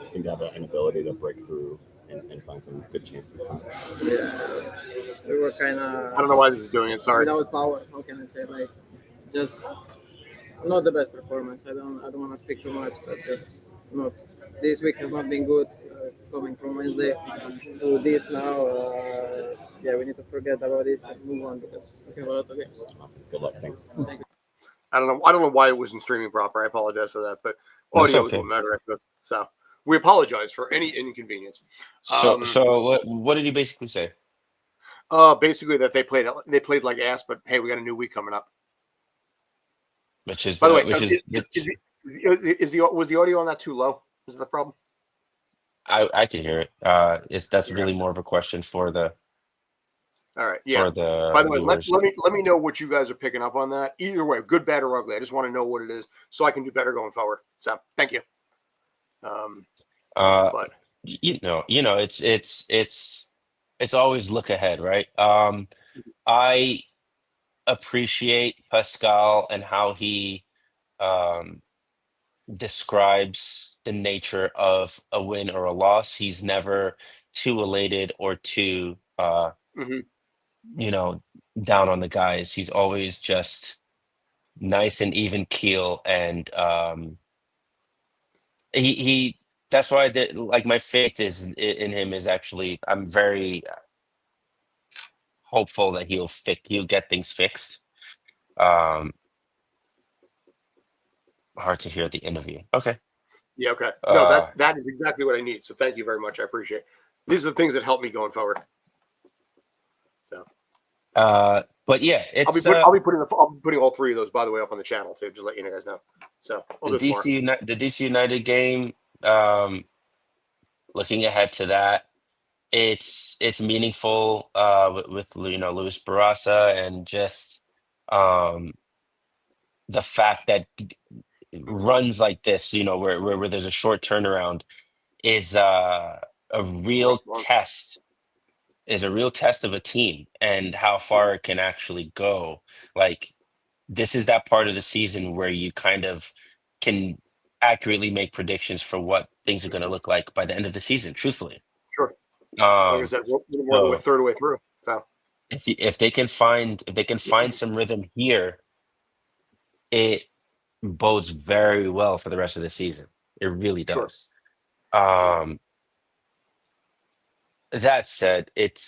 seem to have an ability to break through and find some good chances? Yeah, we were kind I don't of know why this is doing it. Sorry. without power. How can I say? Like, just not the best performance. I don't want to speak too much, but just not. This week has not been good. Coming from Wednesday to this now, yeah, we need to forget about this and move on because we have a lot of games. Awesome. Good luck. Thanks. Thank you. I don't know. I don't know why it wasn't streaming proper. I apologize for that. But That's audio is okay. what matters. So we apologize for any inconvenience. So what did he basically say? Basically that they played like ass, but hey, we got a new week coming up. Which is By the the way, which is which was the audio on that too low? Is that the problem? I can hear it. That's Yeah. really more of a question for the All right. Yeah. By the the way, viewers. let me know what you guys are picking up on that. Either way, good, bad, or ugly. I just want to know what it is so I can do better going forward. So thank you. Uh, But it's always look ahead, right? I appreciate Pascal and how he um describes the nature of a win or a loss. He's never too elated or too mhm. you know, down on the guys. He's always just nice and even keel, and he that's why like my faith is in him is actually I'm very hopeful that he'll get things fixed. Um, Hard to hear the interview. Okay. Yeah. Okay. No, Uh, that is exactly what I need. So thank you very much. I appreciate it. These are the things that help me going forward. So but yeah, it's I'll be putting all three of those, by the way, up on the channel too. Just to let you guys know. So I'll do tomorrow. The DC United game. Um, Looking ahead to that, it's meaningful with Luis Barasa, and just um the fact that runs like this, where there's a short turnaround, is a real Well, test is a real test of a team and how far it can actually go. Like, this is that part of the season where you kind of can accurately make predictions for what things are going to look like by the end of the season, truthfully. sure. Like I Um, said, we're so third way through. So if they can find some rhythm here, it bodes very well for the rest of the season. It really Sure. does. Um, that said, it's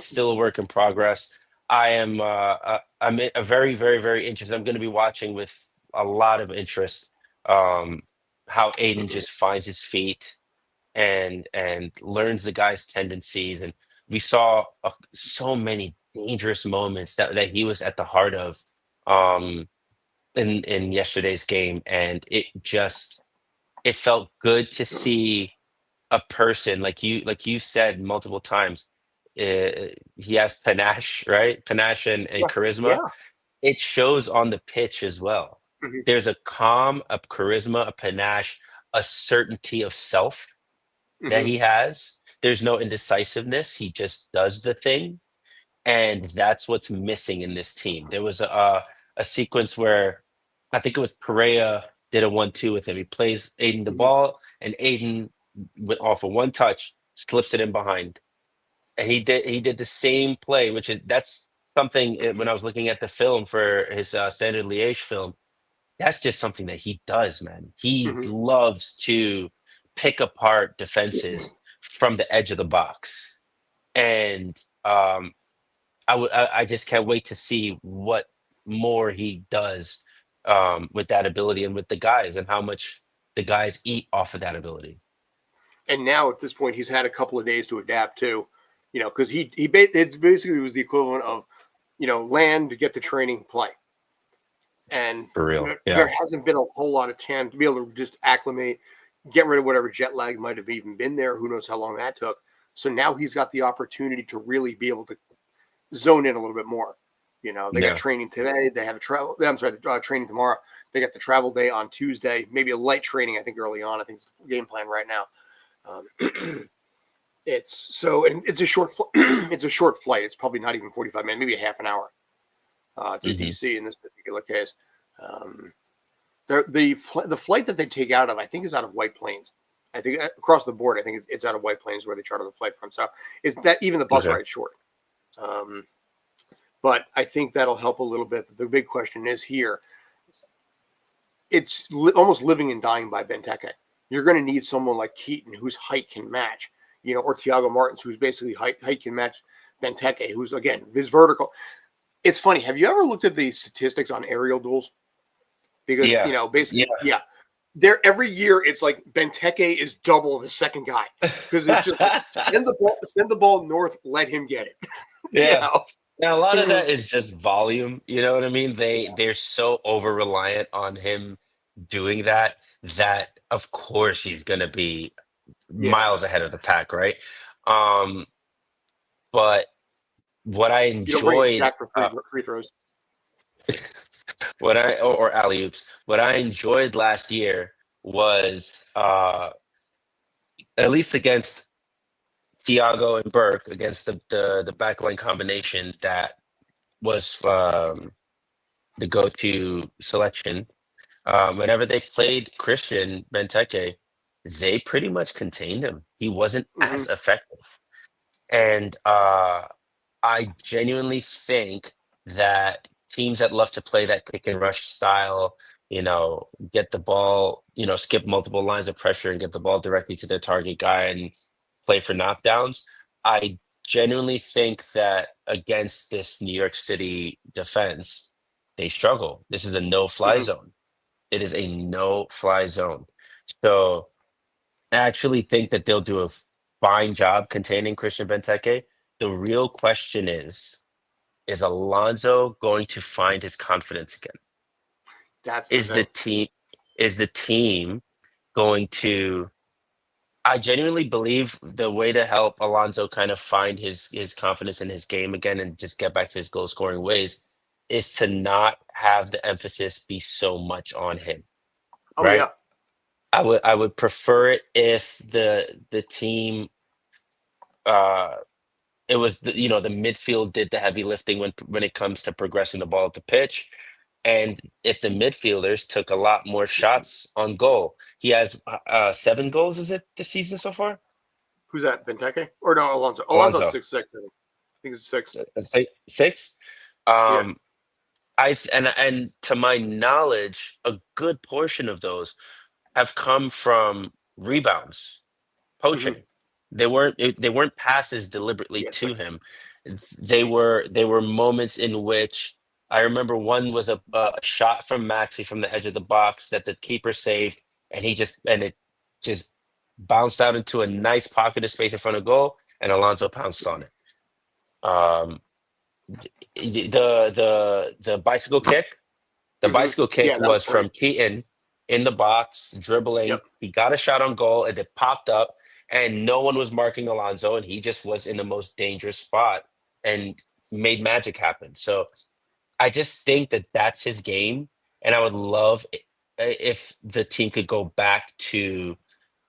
still a work in progress. I'm very, very, very interested. I'm going to be watching with a lot of interest how Aiden just finds his feet and learns the guy's tendencies. And we saw so many dangerous moments that he was at the heart of um, in yesterday's game, and it felt good to see a person like you said multiple times. He has panache, right? Panache and Yeah. charisma. Yeah. It shows on the pitch as well. Mhm. There's a calm, a charisma, a panache, a certainty of self that Mhm. he has. There's no indecisiveness. He just does the thing, and that's what's missing in this team. There was a sequence where I think it was Perea did a 1-2 with him. He plays Aiden the Mhm. ball, and Aiden, off of one touch, slips it in behind. And he did the same play, that's something when I was looking at the film for his standard Liège film. That's just something that he does, man. He Mhm. loves to pick apart defenses from the edge of the box, and I just can't wait to see what more he does with that ability and with the guys and how much the guys eat off of that ability. And now at this point, he's had a couple of days to adapt too, because it basically was the equivalent of, land to get the training, play, and For real. there Yeah. hasn't been a whole lot of time to be able to just acclimate, get rid of whatever jet lag might have even been there. Who knows how long that took? So now he's got the opportunity to really be able to zone in a little bit more. They got Yeah. training today. They have a travel. I'm sorry, the training tomorrow. They got the travel day on Tuesday. Maybe a light training. I think early on. I think it's the game plan right now. And it's a short it's a short flight. It's probably not even 45 minutes, maybe a half an hour to Hmm. DC in this particular case. Um, the flight that they take out of, I think, is out of White Plains. I think across the board, I think it's out of White Plains where they charter the flight from. So it's that even the bus Okay. ride short. Um, but I think that'll help a little bit. The big question is here. It's almost living and dying by Benteke. You're going to need someone like Keaton whose height can match, or Thiago Martins, who's basically height can match Benteke, who's, again, his vertical. It's funny. Have you ever looked at the statistics on aerial duels? Because, Yeah. basically, Yeah. yeah. There every year it's like Benteke is double the second guy because it's just like, send the ball north, let him get it. Yeah. Now a lot of that is just volume. You know what I mean? Yeah. They're so over reliant on him doing that of course he's gonna be Yeah. miles ahead of the pack, right? Um, but what I You don't bring in enjoyed, Shaq for free throws. or alley oops, what I enjoyed last year was at least against Thiago and Burke, against the backline combination that was the go-to selection. Whenever they played Christian Benteke, they pretty much contained him. He wasn't Hmm. as effective. And I genuinely think that teams that love to play that kick and rush style, get the ball, skip multiple lines of pressure and get the ball directly to their target guy and play for knockdowns. I genuinely think that against this New York City defense, they struggle. This is a no-fly Hmm. zone. It is a no-fly zone. So I actually think that they'll do a fine job containing Christian Benteke. The real question is Alonso going to find his confidence again? That's the Is the thing. team is the team going to I genuinely believe the way to help Alonso kind of find his confidence in his game again and just get back to his goal scoring ways is to not have the emphasis be so much on him, Oh right? yeah. I would prefer it if the team uh it was the midfield did the heavy lifting when it comes to progressing the ball at the pitch. And if the midfielders took a lot more shots on goal, he has 7 goals, is it, this season so far? Who's that? Benteke or no? Alonso. Alonso's Alonso, 6'6". I think it's 6. Say 6. Yeah. Um, And to my knowledge, a good portion of those have come from rebounds, Hmm. poaching. They weren't passes deliberately Yes, to him. They were moments in which I remember one was a shot from Maxi from the edge of the box that the keeper saved, and it just bounced out into a nice pocket of space in front of goal, and Alonso pounced on it. Um, the bicycle kick. The hmm bicycle Yeah, kick that was was great. from Keaton in the box, dribbling. Yep. He got a shot on goal, and it popped up, and no one was marking Alonso, and he just was in the most dangerous spot and made magic happen. So I just think that that's his game, and I would love if the team could go back to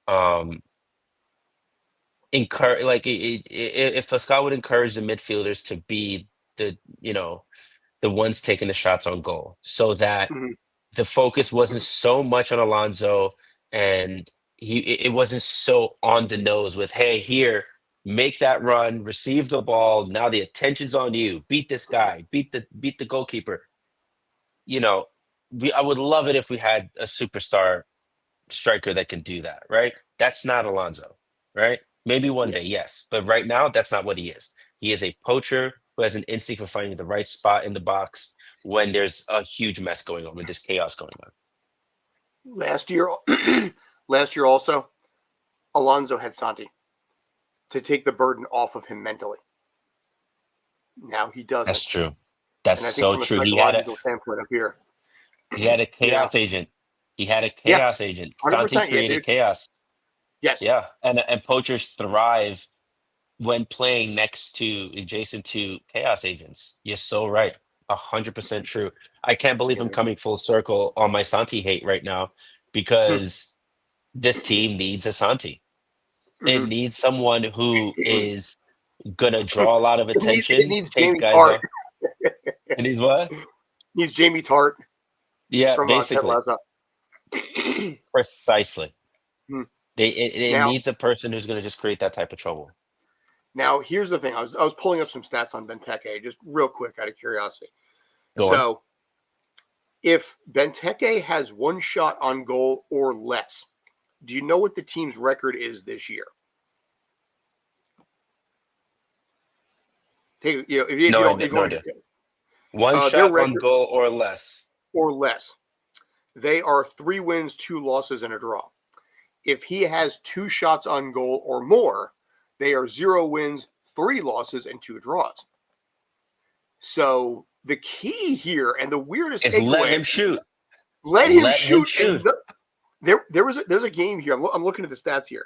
um encourage, like if Pascal would encourage the midfielders to be the the ones taking the shots on goal, so that Hmm. the focus wasn't so much on Alonso, and it wasn't so on the nose with, hey, here, make that run, receive the ball. Now the attention's on you. Beat this guy, beat the goalkeeper. You know, I would love it if we had a superstar striker that can do that, right? That's not Alonso, right? Maybe one Yeah. day, yes. But right now, that's not what he is. He is a poacher who has an instinct for finding the right spot in the box when there's a huge mess going on, when there's chaos going on. Last year, last year also, Alonso had Santi to take the burden off of him mentally. Now he That's doesn't. true. That's And I think so from a true. He had a psychological standpoint up here, he had a yeah, chaos agent. He had a yeah, chaos agent. Santi 100%. Yeah, created dude. chaos. Yes. Yeah. And poachers thrive when playing next to adjacent to chaos agents. You're so right. 100% true. I can't believe I'm Yeah. coming full circle on my Santi hate right now, because this team needs a Santi. It Mm-hmm. needs someone who is gonna draw a lot of It attention, needs take Jamie guys Tart. off. It needs what? Needs Jamie Tart Yeah, from Ted basically. Lasso. Precisely. Hmm. It Now, needs a person who's gonna just create that type of trouble. now here's the thing. I was pulling up some stats on Benteke just real quick out of curiosity. Go on. So if Benteke has one shot on goal or less, do you know what the team's record is this year? Take, if you No don't, idea. if you No want to idea. get it, One their shot on record goal or less. or less, they are 3 wins, 2 losses, and a draw. If he has 2 shots on goal or more, they are 0 wins, 3 losses, and 2 draws. So the key here and the weirdest Is let takeaway, him shoot. let him Let him shoot. And shoot. there's a game here. I'm looking at the stats here.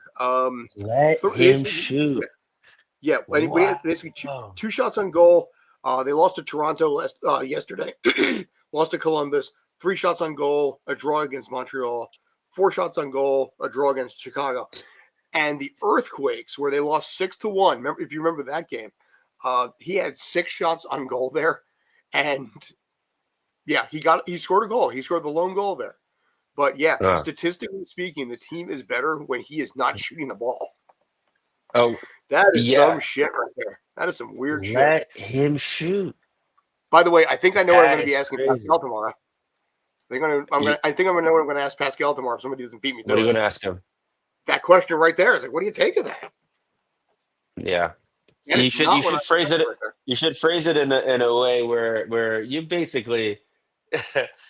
Let him shoot. Yeah, and we had Wow. basically two shots on goal. They lost to Toronto yesterday. Lost to Columbus. 3 shots on goal. A draw against Montreal. 4 shots on goal. A draw against Chicago. And the Earthquakes, where they lost 6-1. Remember, if you remember that game, he had 6 shots on goal there, and yeah, he scored a goal. He scored the lone goal there. But yeah, Uh, statistically speaking, the team is better when he is not shooting the ball. oh, That is some yeah. shit right there. That is some weird shit. Let him shoot. By the way, I think I know what I'm That going to be is asking crazy. Pascal tomorrow. I think I'm going to know what I'm going to ask Pascal tomorrow if somebody doesn't beat me What are to you it. going to ask him? That question right there is like, what do you take of that? Yeah. That You is should not you what I should phrase it expected right there. you should phrase it in a way where you basically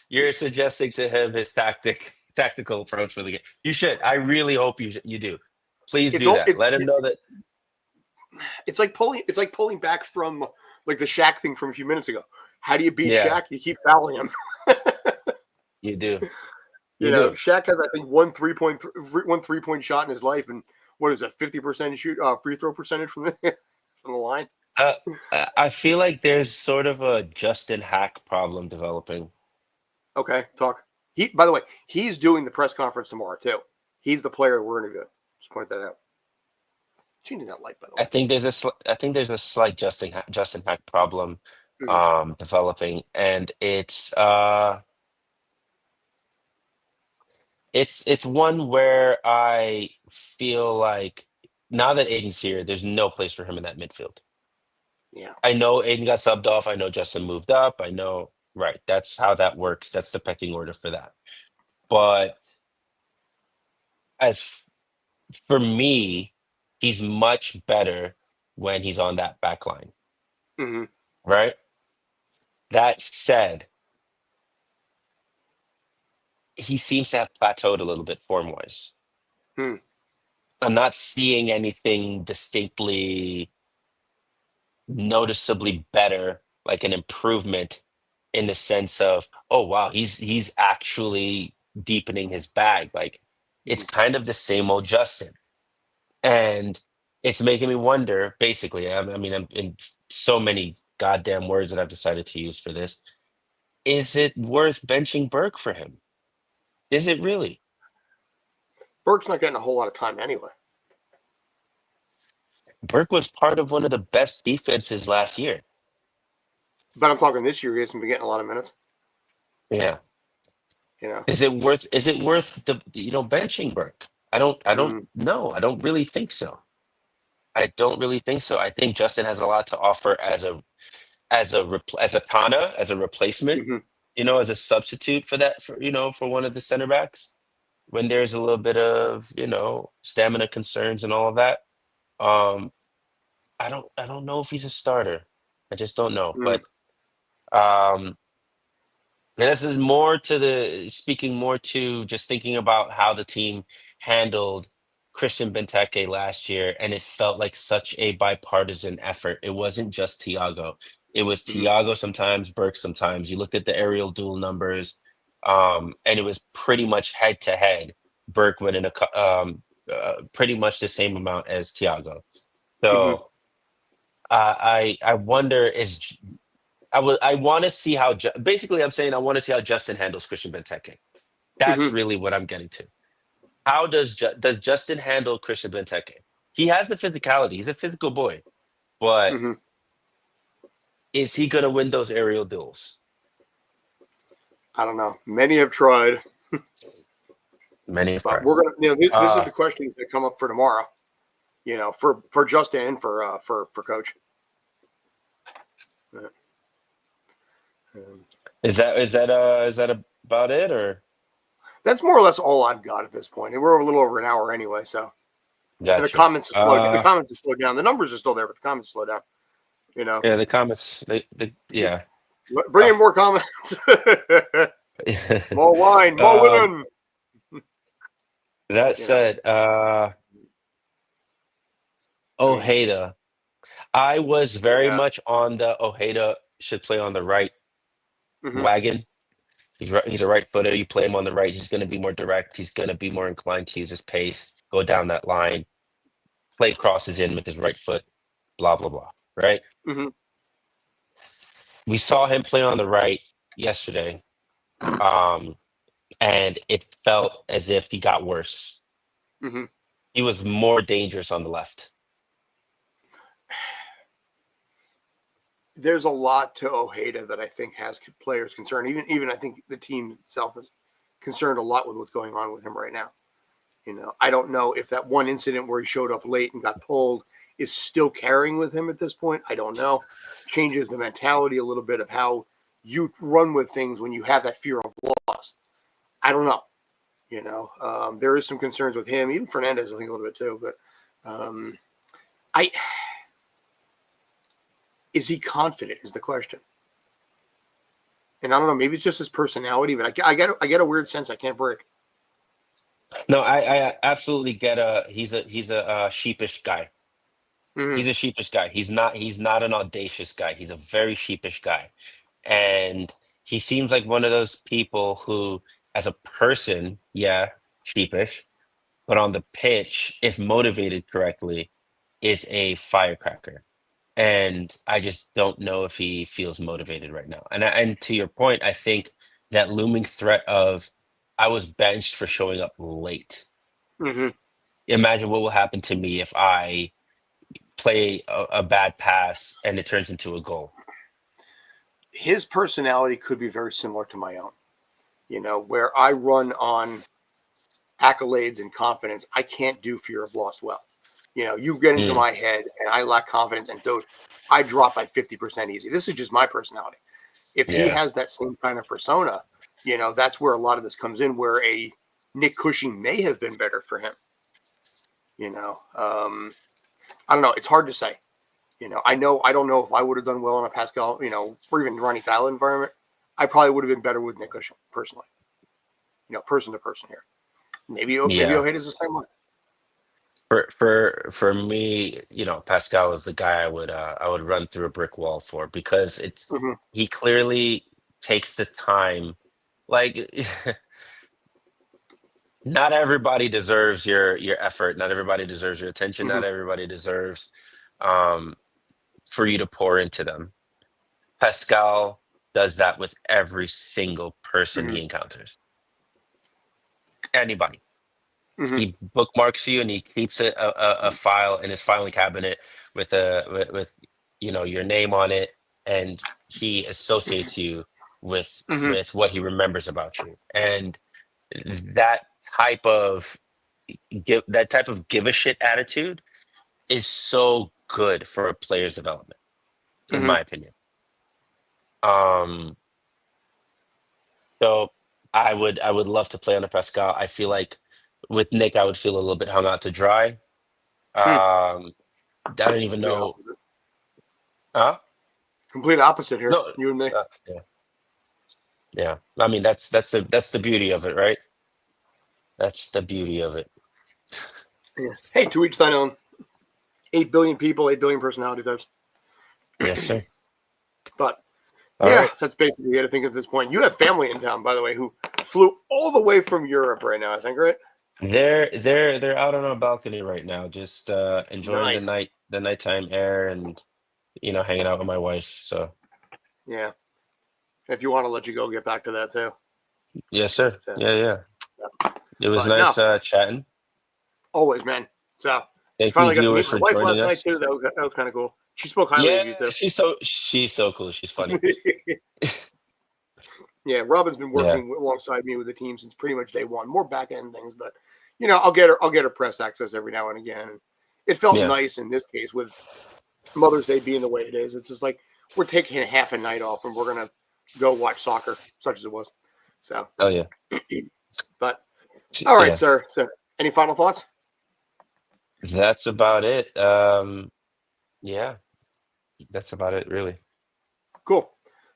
you're suggesting to him his tactical approach for the game. You should. I really hope you do. Please It's do all that. Let him know that it's like pulling back from like the Shaq thing from a few minutes ago. How do you beat yeah, Shaq? You keep fouling him. you do. You You know, do. Shaq has I think one 3-point shot in his life, and what is that 50% shoot free throw percentage from the from the line? Uh, I feel like there's sort of a Justin Hack problem developing. Okay, talk. By the way, he's doing the press conference tomorrow too. He's the player we're interviewing. Just point that out. Changing that light, by the way. I think there's a slight Justin Hack problem Mhm. developing, and it's one where I feel like now that Aiden's here, there's no place for him in that midfield. Yeah. I know Aiden got subbed off. I know Justin moved up. I know, Right. That's how that works. That's the pecking order for that. But as for me, he's much better when he's on that back line, Mm-hmm. right? That said, he seems to have plateaued a little bit form wise. Hmm. I'm not seeing anything distinctly noticeably better, like an improvement in the sense of, oh wow, he's actually deepening his bag. Like it's Mhm. kind of the same old Justin. And it's making me wonder, basically, I mean, I'm in so many goddamn words that I've decided to use for this. Is it worth benching Burke for him? Is it really? Burke's not getting a whole lot of time anyway. Burke was part of one of the best defenses last year. But I'm talking this year, he hasn't been getting a lot of minutes. Yeah. You know. Is it worth benching Burke? I don't Mm, know. I don't really think so. I don't really think so. I think Justin has a lot to offer as a Tana, as a replacement, hmm as a substitute for that, for one of the center backs when there's a little bit of, stamina concerns and all of that. Um, I don't know if he's a starter. I just don't know. mm, But um, and this is more to the speaking more to just thinking about how the team handled Christian Benteke last year, and it felt like such a bipartisan effort. It wasn't just Thiago. It was hmm Thiago sometimes, Burke sometimes. You looked at the aerial duel numbers, and it was pretty much head to head. Burke winning pretty much the same amount as Thiago. hmm So I wonder is I want to see how basically I'm saying I want to see how Justin handles Christian Benteke. That's hmm really what I'm getting to. How does Justin handle Christian Benteke? He has the physicality. He's a physical boy, but hmm is he going to win those aerial duels? I don't know. Many have tried, Many have but tried. we're gonna. This is Uh, the questions that come up for tomorrow. For Justin and for Coach. Uh, um, is that about it or that's more or less all I've got at this point, and we're a little over an hour anyway. So, and the gotcha? comments have slowed. The comments have slowed down. The numbers are still there, but the comments slow down. You know, Yeah, the comments. Yeah. bring Uh, in more comments. More wine, more um, women. that You know. said, Ojeda. I was very Yeah. much on the Ojeda should play on the right hmm wagon. He's a right footer. You play him on the right, he's going to be more direct. He's going to be more inclined to use his pace, go down that line, play crosses in with his right foot, blah, blah, blah. Right? hmm We saw him play on the right yesterday, um, and it felt as if he got worse. hmm He was more dangerous on the left. There's a lot to Ojeda that I think has players concerned. Even I think the team itself is concerned a lot with what's going on with him right now. I don't know if that one incident where he showed up late and got pulled is still carrying with him at this point. I don't know. Changes the mentality a little bit of how you run with things when you have that fear of loss. I don't know. There is some concerns with him, even Fernandez, I think a little bit too. But I is he confident? Is the question. And I don't know. Maybe it's just his personality, but I get a weird sense I can't break. No, I absolutely get he's a sheepish guy. Mm-hmm. He's a sheepish guy. He's not an audacious guy. He's a very sheepish guy. And he seems like one of those people who, as a person, yeah, sheepish, but on the pitch, if motivated correctly, is a firecracker. And I just don't know if he feels motivated right now. And to your point, I think that looming threat of I was benched for showing up late. Mm-hmm. Imagine what will happen to me if I play a bad pass and it turns into a goal. His personality could be very similar to my own. Where I run on accolades and confidence, I can't do fear of loss well. You get into Mm, my head and I lack confidence, and dude, I drop by 50% easy. This is just my personality. if he has that same kind of persona, that's where a lot of this comes in, where a Nick Cushing may have been better for him. I don't know. It's hard to say. I don't know if I would have done well in a Pascal, or even Ronnie Tyler environment. I probably would have been better with Nick Cushing personally. Person to person here. Maybe Ojeda's the same way. For me, Pascal is the guy I would run through a brick wall for, because he clearly takes the time. Like, not everybody deserves your effort. Not everybody deserves your attention. Not everybody deserves for you to pour into them. Pascal does that with every single person he encounters. Anybody. He bookmarks you, and he keeps a file in his filing cabinet with your name on it, and he associates you with what he remembers about you. And that type of give a shit attitude is so good for a player's development, in my opinion. So I would love to play under Pascal. I feel like with Nick, I would feel a little bit hung out to dry. I don't even Complete know. opposite. Huh? Complete opposite here. No. You and me. Yeah. I mean, that's the beauty of it, right? That's the beauty of it. Yeah. Hey, to each thine own. 8 billion people, 8 billion personality types. Yes, sir. But All right. that's basically it. I think at this point, you have family in town, by the way, who flew all the way from Europe right now. I think, right? They're out on a balcony right now, just enjoying Nice. the nighttime air, and hanging out with my wife. So Yeah. If you want to let you go, get back to that too. yes, sir. So, Yeah. It was But nice no. chatting. Always, man. So Thank you, finally got to meet viewers, my for wife last joining night us. too. That was kind of cool. She spoke highly Yeah, of you too. she's so cool. She's funny. Yeah, Robin's been Yeah. working alongside me with the team since pretty much day one. More back end things, but I'll get her press access every now and again. And it felt Yeah. nice in this case with Mother's Day being the way it is. It's just like we're taking half a night off and we're gonna go watch soccer, such as it was. So, Oh yeah. but all right, Yeah. sir. So, any final thoughts? That's about it. Yeah, that's about it, really. Cool.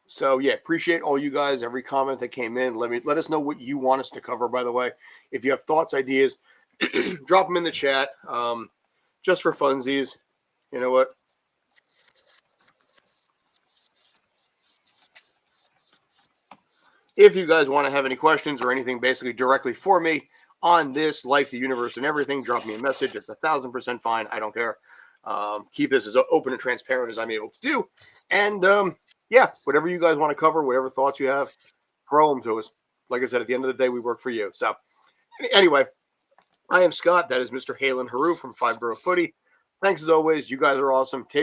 So yeah, appreciate all you guys, every comment that came in. Let us know what you want us to cover, by the way. If you have thoughts, ideas, drop them in the chat. Just for funsies. You know what? If you guys want to have any questions or anything basically directly for me on this, life, the universe, and everything, drop me a message. It's 1,000% fine. I don't care. Keep this as open and transparent as I'm able to do. And yeah, whatever you guys want to cover, whatever thoughts you have, throw them to us. Like I said, at the end of the day, we work for you. So anyway, I am Scott. That is Mr. Haylon Haru from Five Borough Footy. Thanks as always. You guys are awesome. Take